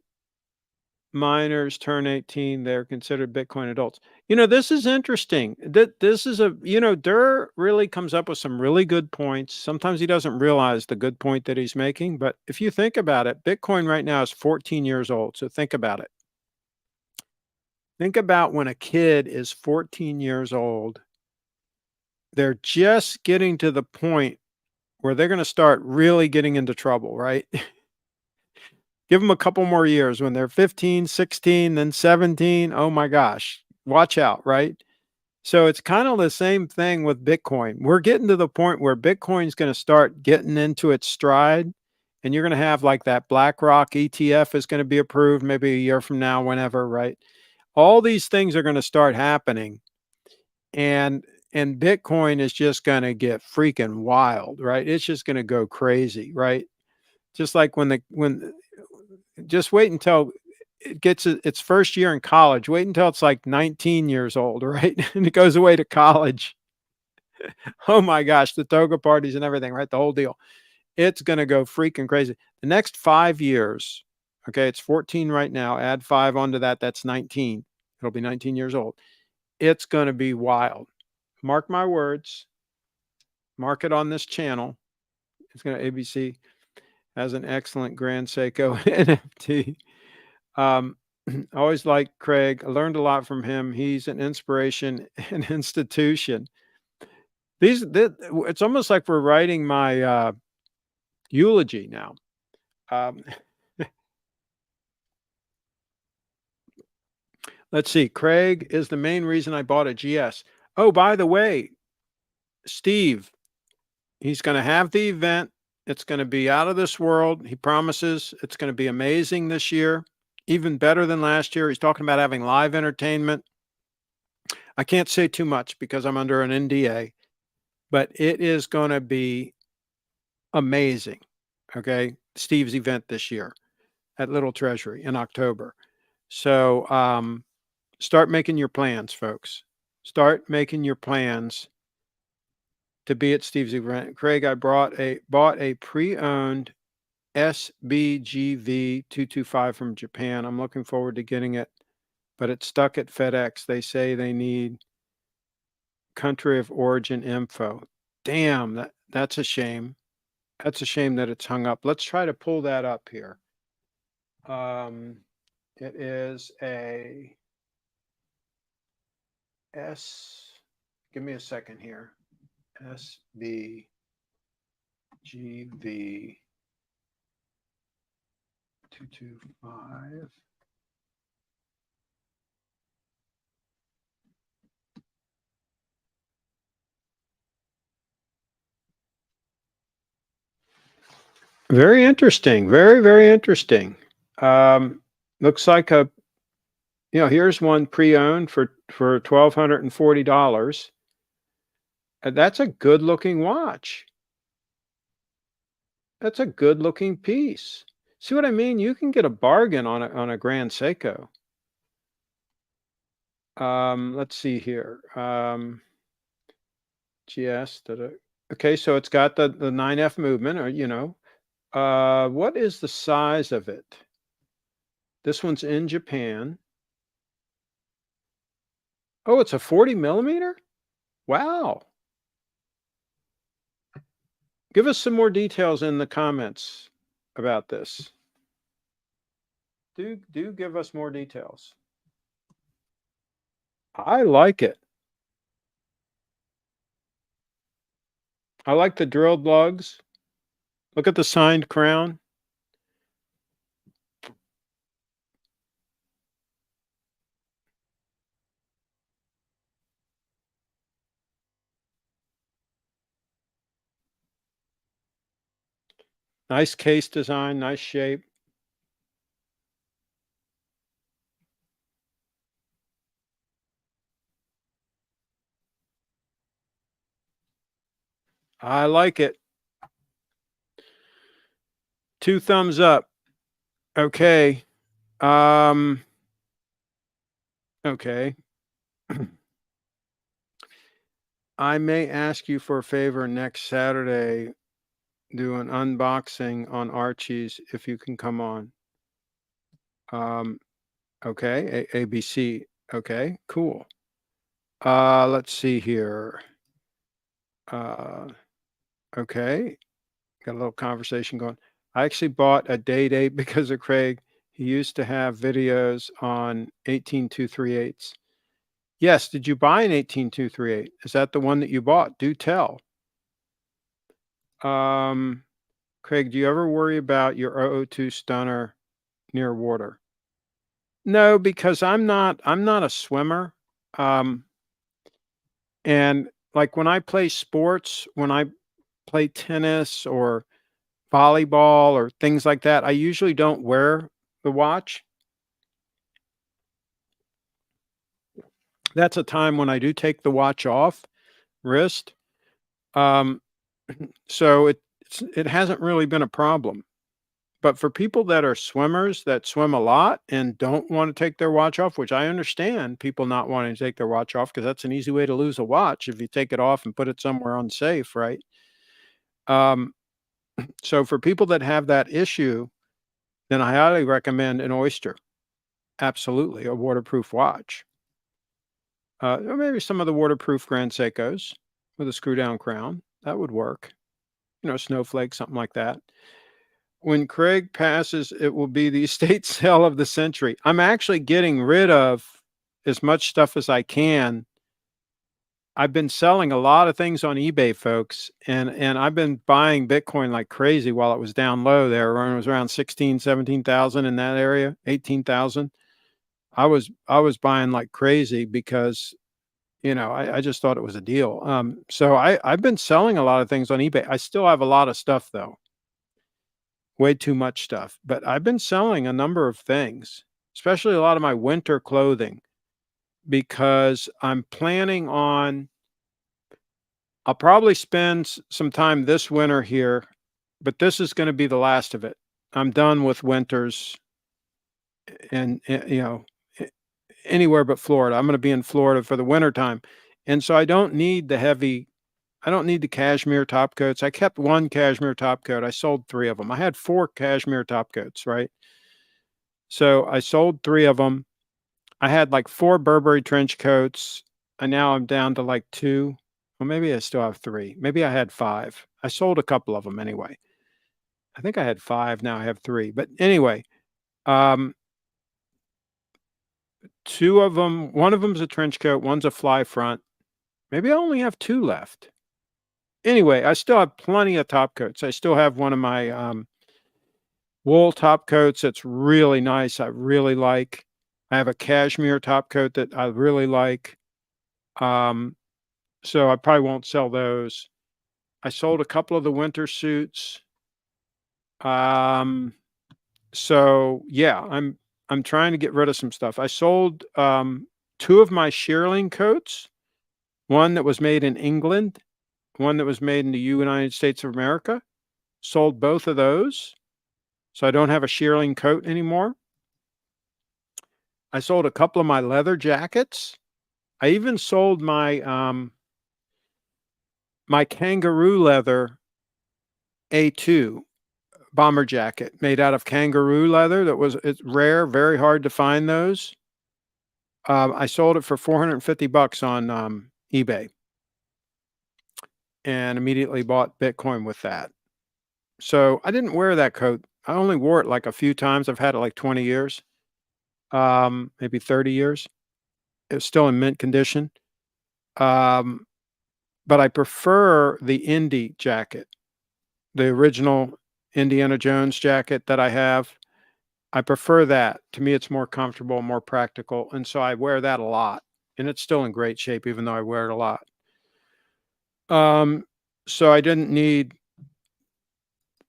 S1: miners turn 18, they're considered Bitcoin adults. This is interesting. This is Durr really comes up with some really good points. Sometimes he doesn't realize the good point that he's making, but if you think about it, Bitcoin right now is 14 years old. So think about it. Think about when a kid is 14 years old, they're just getting to the point where they're going to start really getting into trouble, right? Give them a couple more years when they're 15, 16, then 17. Oh my gosh, watch out, right? So it's kind of the same thing with Bitcoin. We're getting to the point where Bitcoin's going to start getting into its stride, and you're going to have like that BlackRock ETF is going to be approved maybe a year from now, whenever, right? All these things are going to start happening, and Bitcoin is just going to get freaking wild, right? It's just going to go crazy, right? Just like when just wait until it gets its first year in college. Wait until it's like 19 years old, right? And it goes away to college. Oh my gosh, the toga parties and everything, right? The whole deal. It's going to go freaking crazy. The next 5 years, okay, it's 14 right now. Add 5 onto that, that's 19. It'll be 19 years old. It's going to be wild. Mark my words. Mark it on this channel. It's going to ABC has an excellent Grand Seiko NFT. I always liked Craig. I learned a lot from him. He's an inspiration and institution. It's almost like we're writing my eulogy now. Um, let's see. Craig is the main reason I bought a GS. Oh, by the way, Steve, he's going to have the event. It's going to be out of this world. He promises it's going to be amazing this year, even better than last year. He's talking about having live entertainment. I can't say too much because I'm under an NDA, but it is going to be amazing. Okay. Steve's event this year at Little Treasury in October. So start making your plans, folks. Start making your plans to be at Steve's event. Craig, I bought a pre-owned SBGV 225 from Japan. I'm looking forward to getting it, but it's stuck at FedEx. They say they need country of origin info. Damn, that's a shame. That's a shame that it's hung up. Let's try to pull that up here. It is a give me a second here. SBGV 225. Very interesting. Very, very interesting. Looks like here's one pre-owned for $1,240. That's a good looking watch. That's a good looking piece. See what I mean? You can get a bargain on a Grand Seiko. Let's see here. GS. Okay, so it's got the 9F movement, or what is the size of it? This one's in Japan. Oh, it's a 40 millimeter? Wow. Give us some more details in the comments. about this? Do give us more details. I like it. I like the drilled lugs. Look at the signed crown. Nice case design, nice shape. I like it. 2 thumbs up. Okay. Um, okay. I may ask you for a favor next Saturday, do an unboxing on Archie's if you can come on. Um, okay, ABC. Okay, cool. Let's see here. Uh, okay, got a little conversation going. I actually bought a day date because of Craig. He used to have videos on 18238s. Yes, did you buy an 18238? Is that the one that you bought? Do tell. Um, Craig, do you ever worry about your 002 stunner near water? No, because I'm not a swimmer. Um, and like when I play sports, when I play tennis or volleyball or things like that, I usually don't wear the watch. That's a time when I do take the watch off wrist. Um, so it hasn't really been a problem. But for people that are swimmers that swim a lot and don't want to take their watch off, which I understand people not wanting to take their watch off because that's an easy way to lose a watch if you take it off and put it somewhere unsafe, right? Um, so for people that have that issue, then I highly recommend an Oyster. Absolutely, a waterproof watch. Or maybe some of the waterproof Grand Seikos with a screw down crown. That would work. Snowflake, something like that. When Craig passes, it will be the estate sale of the century. I'm actually getting rid of as much stuff as I can. I've been selling a lot of things on eBay, folks, and I've been buying Bitcoin like crazy while it was down low there, when it was around 16, 17,000 in that area, 18,000. I was buying like crazy because I just thought it was a deal. So I've been selling a lot of things on eBay. I still have a lot of stuff though, way too much stuff. But I've been selling a number of things, especially a lot of my winter clothing, because I'm planning on I'll probably spend some time this winter here, but this is going to be the last of it. I'm done with winters and anywhere but Florida. I'm going to be in Florida for the winter time. And so I don't need the cashmere top coats. I kept one cashmere top coat. I sold 3 of them. I had 4 cashmere top coats, right? So I sold 3 of them. I had like 4 Burberry trench coats, and now I'm down to like 2. Well, maybe I still have 3. Maybe I had 5. I sold a couple of them anyway. I think I had 5, now I have 3. But anyway, um, 2 of them, one of them's a trench coat, one's a fly front. Maybe I only have 2 left. Anyway, I still have plenty of top coats. I still have one of my wool top coats that's really nice. I really like. I have a cashmere top coat that I really like. Um, so I probably won't sell those. I sold a couple of the winter suits. Um, so yeah, I'm trying to get rid of some stuff. I sold 2 of my shearling coats, one that was made in England, one that was made in the United States of America. Sold both of those. So I don't have a shearling coat anymore. I sold a couple of my leather jackets. I even sold my kangaroo leather A2 bomber jacket made out of kangaroo leather. It's rare, very hard to find those. I sold it for $450 on eBay and immediately bought Bitcoin with that. So I didn't wear that coat I only wore it like a few times. I've had it like 20 years, maybe 30 years. It's still in mint condition. Um, but I prefer the Indy jacket, the original Indiana Jones jacket that I have. I prefer that. To me, it's more comfortable, more practical, and so I wear that a lot, and it's still in great shape even though I wear it a lot. Um, so I didn't need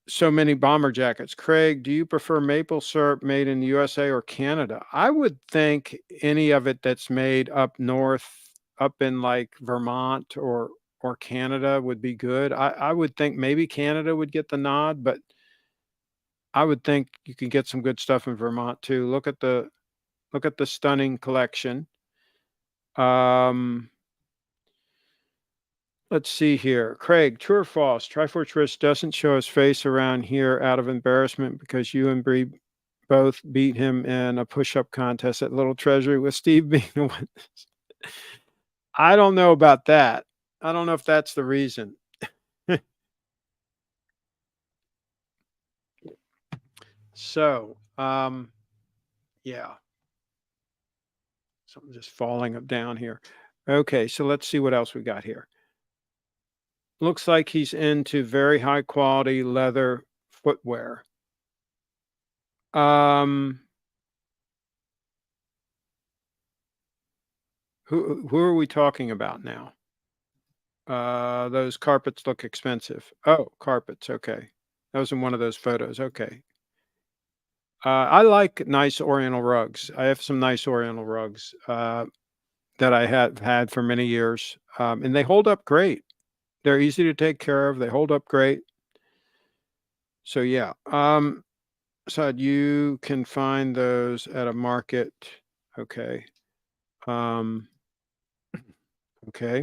S1: so many bomber jackets. Craig, do you prefer maple syrup made in the USA or Canada? I would think any of it that's made up north, up in like Vermont or Canada would be good. I would think maybe Canada would get the nod, but I would think you can get some good stuff in Vermont too. Look at the stunning collection. Um, let's see here. Craig, true or false? Triforce Rich doesn't show his face around here out of embarrassment because you and Bree both beat him in a push-up contest at Little Treasury with Steve being the one. I don't know about that. I don't know if that's the reason. So, yeah, something just falling up down here. Okay, so let's see what else we got here. Looks like he's into very high quality leather footwear. Um, who are we talking about now? Those carpets look expensive. Oh, carpets. Okay. That was in one of those photos. Okay. I like nice Oriental rugs. I have some nice Oriental rugs that I have had for many years, and they hold up great. They're easy to take care of. They hold up great. So yeah. So you can find those at a market. Okay. Um, okay.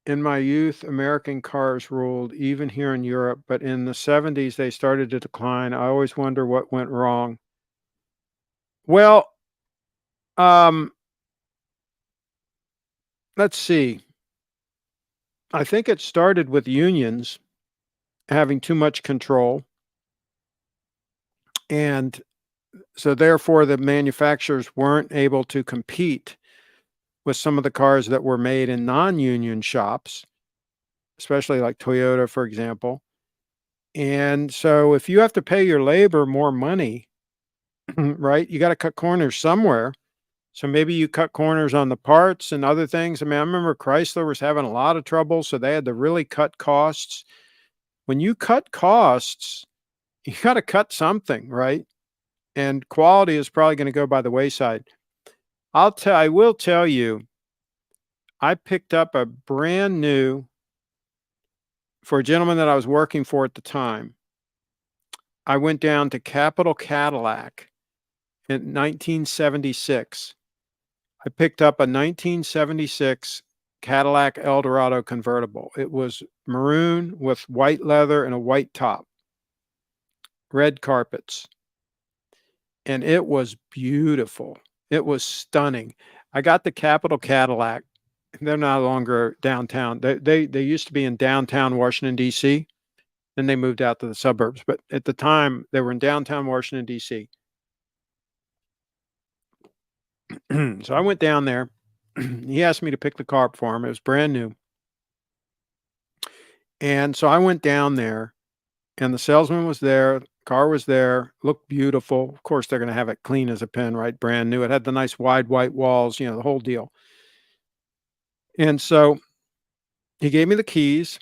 S1: In my youth, American cars ruled, even here in Europe, but in the 70s, they started to decline. I always wonder what went wrong. Well, um, let's see. I think it started with unions having too much control. And so, therefore, the manufacturers weren't able to compete with some of the cars that were made in non union shops, especially like Toyota, for example. And so, if you have to pay your labor more money, right, you got to cut corners somewhere. So maybe you cut corners on the parts and other things. I mean, I remember Chrysler was having a lot of trouble, so they had to really cut costs. When you cut costs, you got to cut something, right? And quality is probably going to go by the wayside. I will tell you, I picked up a brand new for a gentleman that I was working for at the time. I went down to Capital Cadillac in 1976. I picked up a 1976 Cadillac Eldorado convertible. It was maroon with white leather and a white top, red carpets, and it was beautiful. It was stunning. I got the Capital Cadillac. They're no longer downtown. They used to be in downtown Washington D.C. Then they moved out to the suburbs, but at the time they were in downtown Washington D.C. So I went down there. He asked me to pick the car up for him. It was brand new. And so I went down there and the salesman was there, car was there, looked beautiful. Of course, they're going to have it clean as a pin, right? Brand new. It had the nice wide white walls, the whole deal. And so he gave me the keys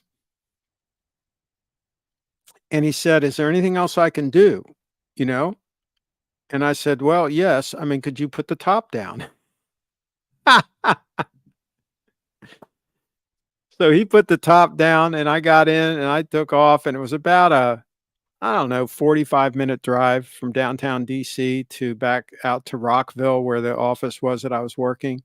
S1: and he said, "Is there anything else I can do?" You know? And I said, "Well, yes. I mean, could you put the top down?" So he put the top down and I got in and I took off and it was about a, I don't know, 45-minute drive from downtown DC to back out to Rockville where the office was that I was working.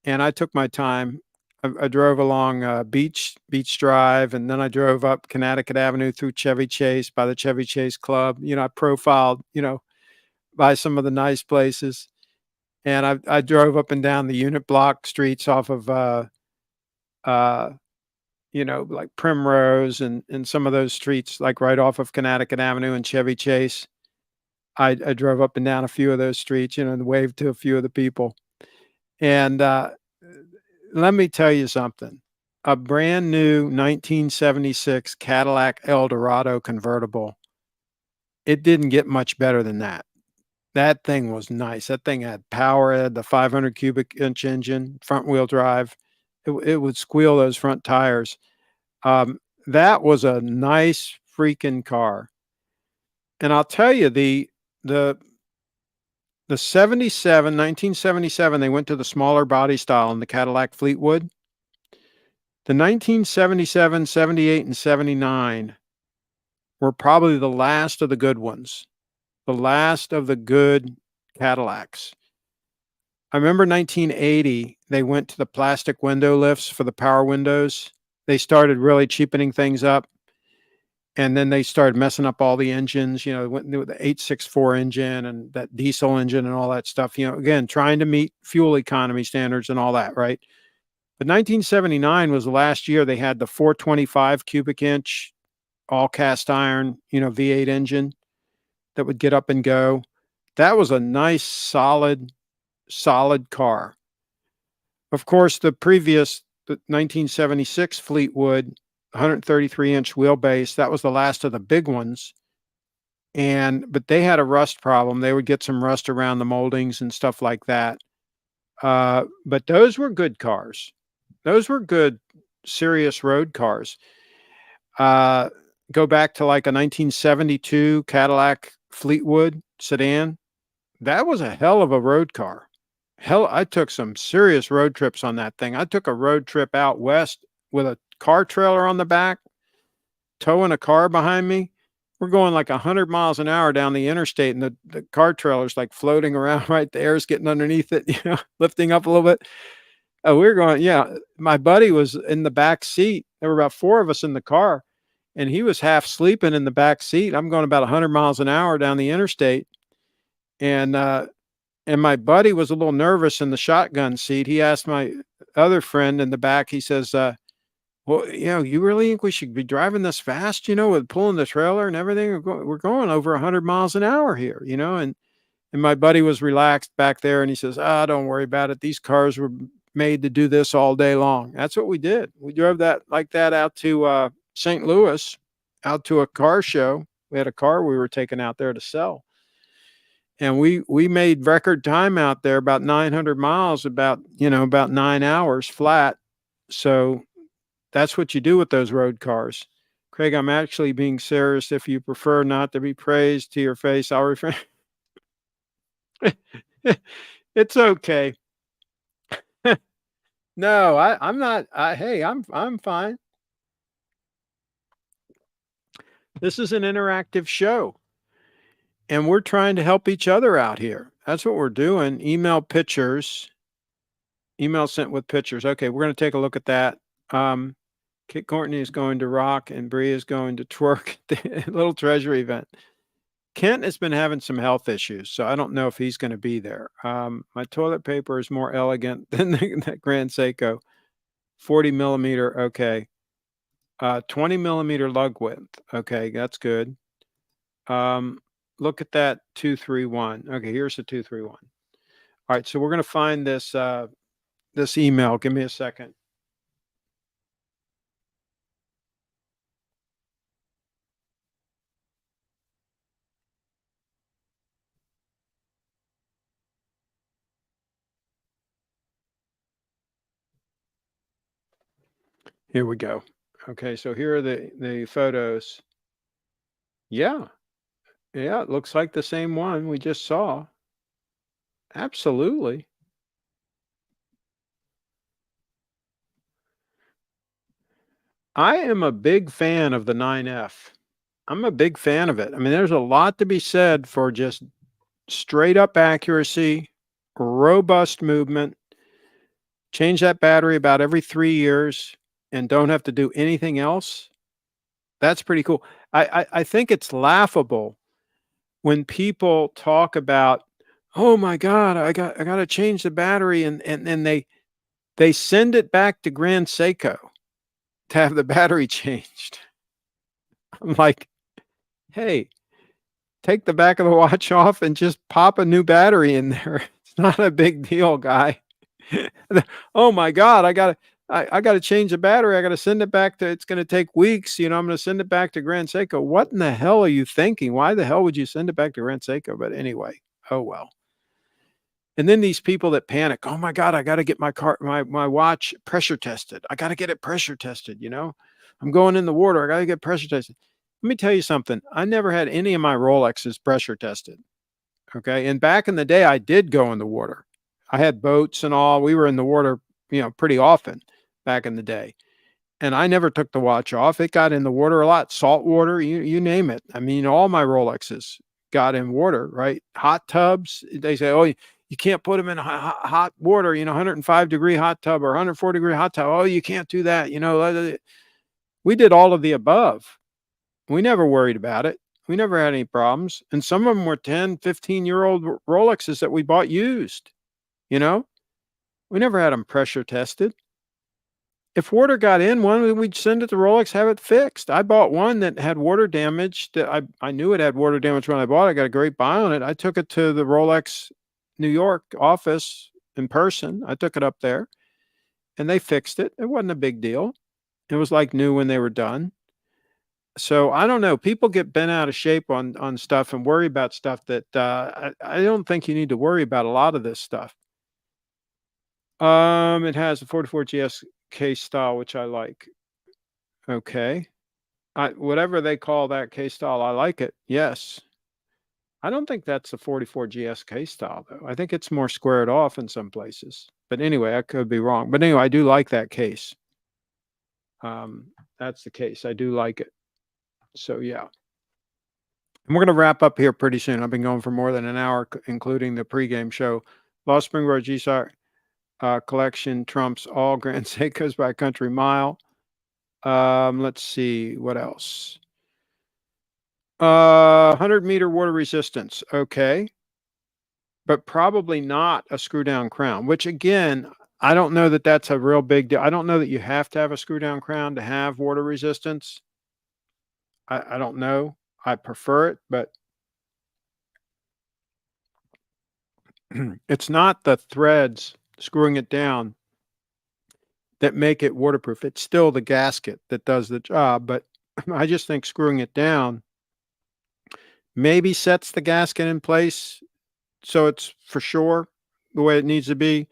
S1: And I took my time. I drove along Beach Drive, and then I drove up Connecticut Avenue through Chevy Chase by the Chevy Chase Club. I profiled, by some of the nice places, and I drove up and down the unit block streets off of like Primrose and some of those streets, like right off of Connecticut Avenue and Chevy Chase. I drove up and down a few of those streets, and waved to a few of the people. And let me tell you something. A brand new 1976 Cadillac Eldorado convertible, it didn't get much better than that. That thing was nice. That thing had power. It had the 500 cubic inch engine, front wheel drive. It would squeal those front tires. Um, that was a nice freaking car. And I'll tell you, the the 1977, they went to the smaller body style in the Cadillac Fleetwood. The 1977, 78, and 79 were probably the last of the good ones, the last of the good Cadillacs. I remember 1980, they went to the plastic window lifts for the power windows. They started really cheapening things up, and then they started messing up all the engines. Went with the 864 engine and that diesel engine and all that stuff. Again, trying to meet fuel economy standards and all that, right? But 1979 was the last year they had the 425 cubic inch, all cast iron, V8 engine that would get up and go. That was a nice, solid car. Of course, the 1976 Fleetwood, 133-inch wheelbase, that was the last of the big ones. But they had a rust problem. They would get some rust around the moldings and stuff like that. But those were good cars. Those were good, serious road cars. Uh, Go back to like a 1972 Cadillac Fleetwood sedan. That was a hell of a road car. Hell, I took some serious road trips on that thing. I took a road trip out west with a car trailer on the back, towing a car behind me. We're going like 100 miles an hour down the interstate, and the car trailer's like floating around, right? The air's getting underneath it, lifting up a little bit. We were going, yeah. My buddy was in the back seat. There were about four of us in the car, and he was half sleeping in the back seat. I'm going about 100 miles an hour down the interstate, and my buddy was a little nervous in the shotgun seat. He asked my other friend in the back. He says, "Well, you really think we should be driving this fast? With pulling the trailer and everything. We're going over 100 miles an hour here, And my buddy was relaxed back there, and he says, don't worry about it. These cars were made to do this all day long." That's what we did. We drove that like that out to St. Louis, out to a car show. We had a car we were taking out there to sell. And we made record time out there, about 900 miles, about 9 hours flat. So that's what you do with those road cars. Craig, I'm actually being serious. If you prefer not to be praised to your face, I'll refrain. It's okay. No, I'm not. Hey, I'm fine. This is an interactive show, and we're trying to help each other out here. That's what we're doing. Email pictures. Email sent with pictures. Okay, we're going to take a look at that. Kit Courtney is going to rock, and Bree is going to twerk at the Little Treasure event. Kent has been having some health issues, so I don't know if he's going to be there. My toilet paper is more elegant than that Grand Seiko. 40 millimeter, okay. 20 millimeter lug width, okay, that's good. Look at that 231. Okay, here's the 231. All right, so we're going to find this this email. Give me a second. Here we go. Okay, so here are the photos. Yeah. Yeah, it looks like the same one we just saw. Absolutely. I am a big fan of the 9F. I'm a big fan of it. I mean, there's a lot to be said for just straight up accuracy, robust movement, change that battery about every 3 years and don't have to do anything else. That's pretty cool. I think it's laughable when people talk about, "Oh my god, I gotta change the battery," and they send it back to Grand Seiko. to have the battery changed. I'm like, "Hey, take the back of the watch off and just pop a new battery in there. It's not a big deal, guy." "Oh my god, I gotta change the battery. I gotta send it back to it's gonna take weeks, I'm gonna send it back to Grand Seiko." What in the hell are you thinking? Why the hell would you send it back to Grand Seiko? But anyway, oh well. And then these people that panic, "Oh my god, I gotta get my watch pressure tested. I gotta get it pressure tested. I'm going in the water. I gotta get pressure tested." Let me tell you something. I never had any of my Rolexes pressure tested. Okay. And back in the day, I did go in the water. I had boats and all. We were in the water, pretty often back in the day. And I never took the watch off. It got in the water a lot, salt water, you name it. I mean, all my Rolexes got in water, right? Hot tubs. They say, "Oh, you can't put them in hot water, 105-degree hot tub or 104-degree hot tub. Oh, you can't do that." We did all of the above. We never worried about it. We never had any problems. And some of them were 10, 15-year-old Rolexes that we bought used, you know? We never had them pressure tested. If water got in one, we'd send it to Rolex, have it fixed. I bought one that had water damage that I knew it had water damage when I bought it. I got a great buy on it. I took it to the Rolex New York office in person. I took it up there and they fixed it. It wasn't a big deal. It was like new when they were done. So I don't know. People get bent out of shape on stuff and worry about stuff that I don't think you need to worry about a lot of this stuff. It has a 44 GS case style, which I like. Okay. Whatever they call that case style, I like it. Yes. I don't think that's the 44 GS case style though. I think it's more squared off in some places. But anyway, I could be wrong. But anyway, I do like that case. That's the case. I do like it. So yeah. And we're going to wrap up here pretty soon. I've been going for more than an hour, including the pregame show. Lost Spring Road G-Star collection trumps all Grand Seikos by a country mile. Let's see what else. 100-meter water resistance. Okay. But probably not a screw down crown, which again, I don't know that that's a real big deal. I don't know that you have to have a screw down crown to have water resistance. I don't know. I prefer it, but it's not the threads screwing it down that make it waterproof. It's still the gasket that does the job, but I just think screwing it down maybe sets the gasket in place so it's for sure the way it needs to be.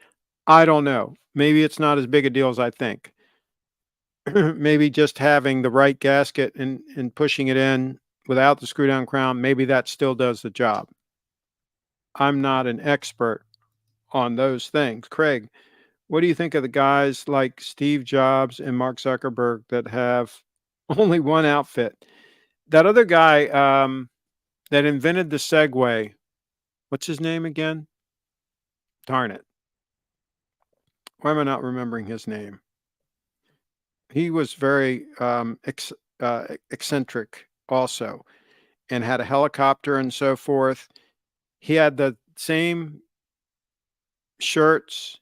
S1: I don't know. Maybe it's not as big a deal as I think. Maybe just having the right gasket and pushing it in without the screw down crown, maybe that still does the job. I'm not an expert on those things. Craig, what do you think of the guys like Steve Jobs and Mark Zuckerberg that have only one outfit? That other guy that invented the Segway, what's his name again? Darn it. Why am I not remembering his name? He was very eccentric also and had a helicopter and so forth. He had the same shirts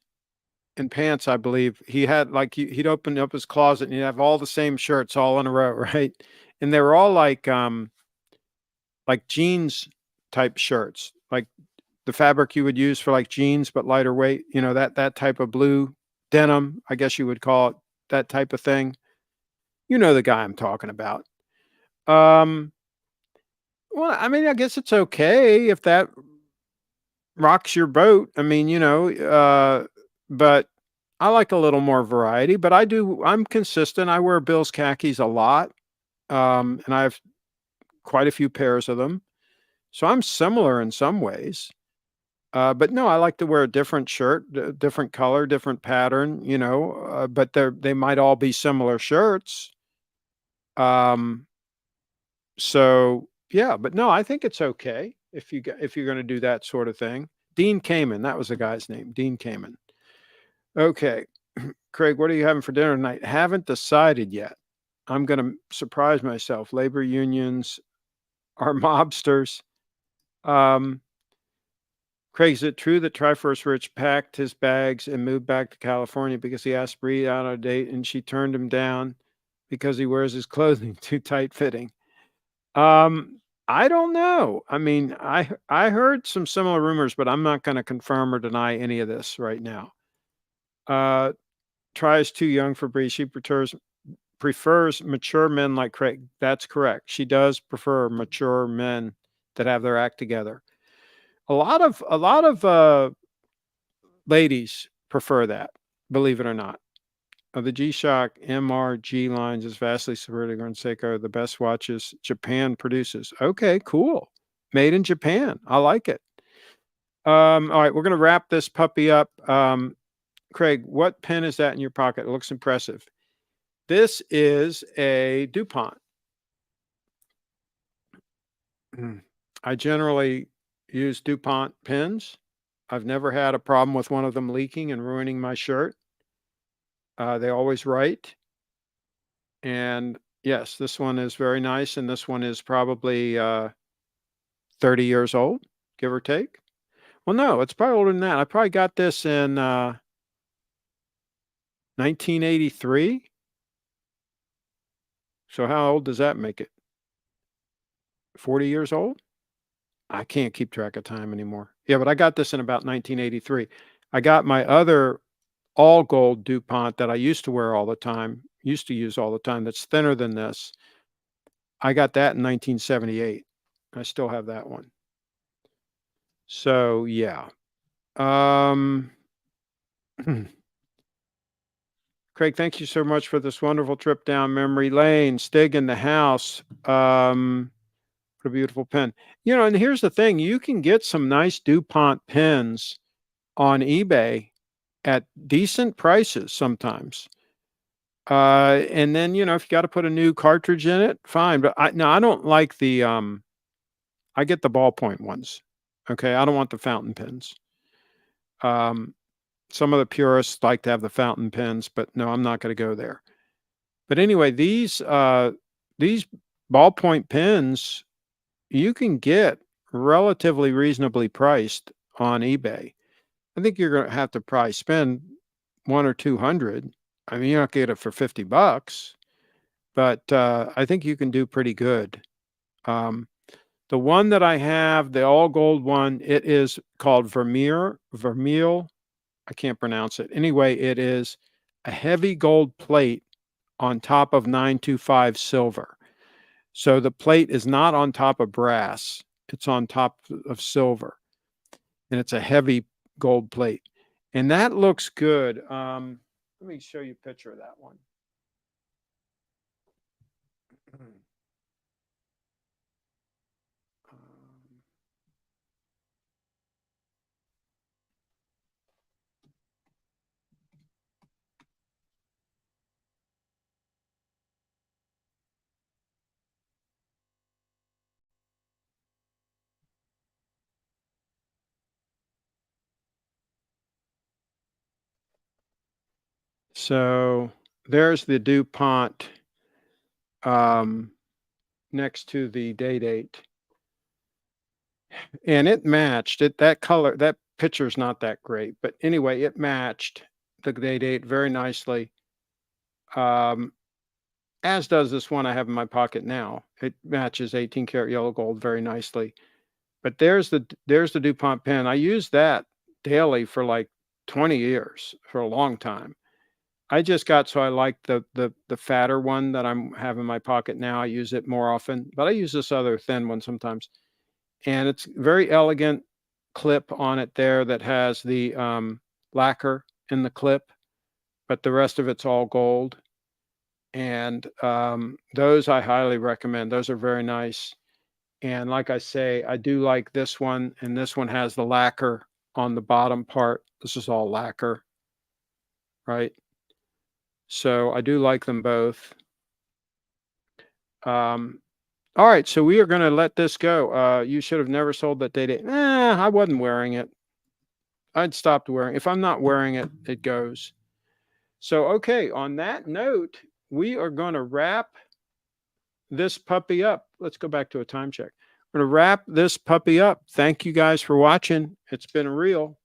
S1: and pants, I believe. He had like he'd open up his closet and he'd have all the same shirts all in a row, right? And they were all like jeans type shirts, like the fabric you would use for like jeans but lighter weight, that type of blue denim, I guess you would call it, that type of thing. You know the guy I'm talking about. Um well, I mean, I guess it's okay if that rocks your boat. I mean, but I like a little more variety, but I'm consistent. I wear Bill's khakis a lot. And I have quite a few pairs of them. So I'm similar in some ways. But no, I like to wear a different shirt, different color, different pattern, but they might all be similar shirts. Um, so yeah, but no, I think it's okay if you're going to do that sort of thing. Dean Kamen, that was the guy's name, Dean Kamen. Okay, Craig, what are you having for dinner tonight? Haven't decided yet. I'm going to surprise myself. Labor unions are mobsters. Um, Craig, is it true that Triforce Rich packed his bags and moved back to California because he asked Bree out on a date and she turned him down? because he wears his clothing too tight fitting. I don't know. I mean, I heard some similar rumors, but I'm not going to confirm or deny any of this right now. Uh, Try is too young for Bree. She prefers mature men like Craig. That's correct. She does prefer mature men that have their act together. A lot of ladies prefer that, believe it or not. The G-Shock MRG lines is vastly superior to Seiko, the best watches Japan produces. Okay, cool. Made in Japan. I like it. All right, we're going to wrap this puppy up. Craig, what pen is that in your pocket? It looks impressive. This is a DuPont. I generally use DuPont pens. I've never had a problem with one of them leaking and ruining my shirt. They always write. And yes, this one is very nice. And this one is probably 30 years old, give or take. Well, no, it's probably older than that. I probably got this in 1983. So how old does that make it? 40 years old? I can't keep track of time anymore. Yeah, but I got this in about 1983. I got my other all gold DuPont that I used to wear all the time, used to use all the time, that's thinner than this. I got that in 1978. I still have that one. So yeah. Um, Craig, thank you so much for this wonderful trip down memory lane. Stig in the house. What a beautiful pen. You know, and here's the thing, you can get some nice DuPont pens on eBay at decent prices sometimes. And then, you know, if you got to put a new cartridge in it, fine. But I don't like the I get the ballpoint ones. Okay. I don't want the fountain pens. Um, some of the purists like to have the fountain pens, but no, I'm not going to go there. But anyway, these ballpoint pens you can get relatively reasonably priced on eBay. I think you're going to have to probably spend 1 or 200. I mean, you're not going to get it for $50, but I think you can do pretty good. The one that I have, the all gold one, it is called Vermeil. I can't pronounce it. Anyway, it is a heavy gold plate on top of 925 silver. So the plate is not on top of brass, it's on top of silver. And it's a heavy gold plate. And that looks good. Let me show you a picture of that one. So there's the DuPont next to the date. And it matched it. That color, that picture's not that great. But anyway, it matched the date very nicely. As does this one I have in my pocket now. It matches 18 karat yellow gold very nicely. But there's the DuPont pen. I use that daily for like 20 years, for a long time. I just got so I like the fatter one that I'm have in my pocket now. I use it more often, but I use this other thin one sometimes. And it's very elegant clip on it there that has the lacquer in the clip, but the rest of it's all gold. And those I highly recommend. Those are very nice. And like I say, I do like this one, and this one has the lacquer on the bottom part. This is all lacquer, right? So I do like them both. All right, so we are going to let this go. You should have never sold that data. I wasn't wearing it. I'd stopped wearing. If I'm not wearing it, it goes. So, okay, on that note, we are going to wrap this puppy up. Let's go back to a time check. We're going to wrap this puppy up. Thank you guys for watching. It's been real.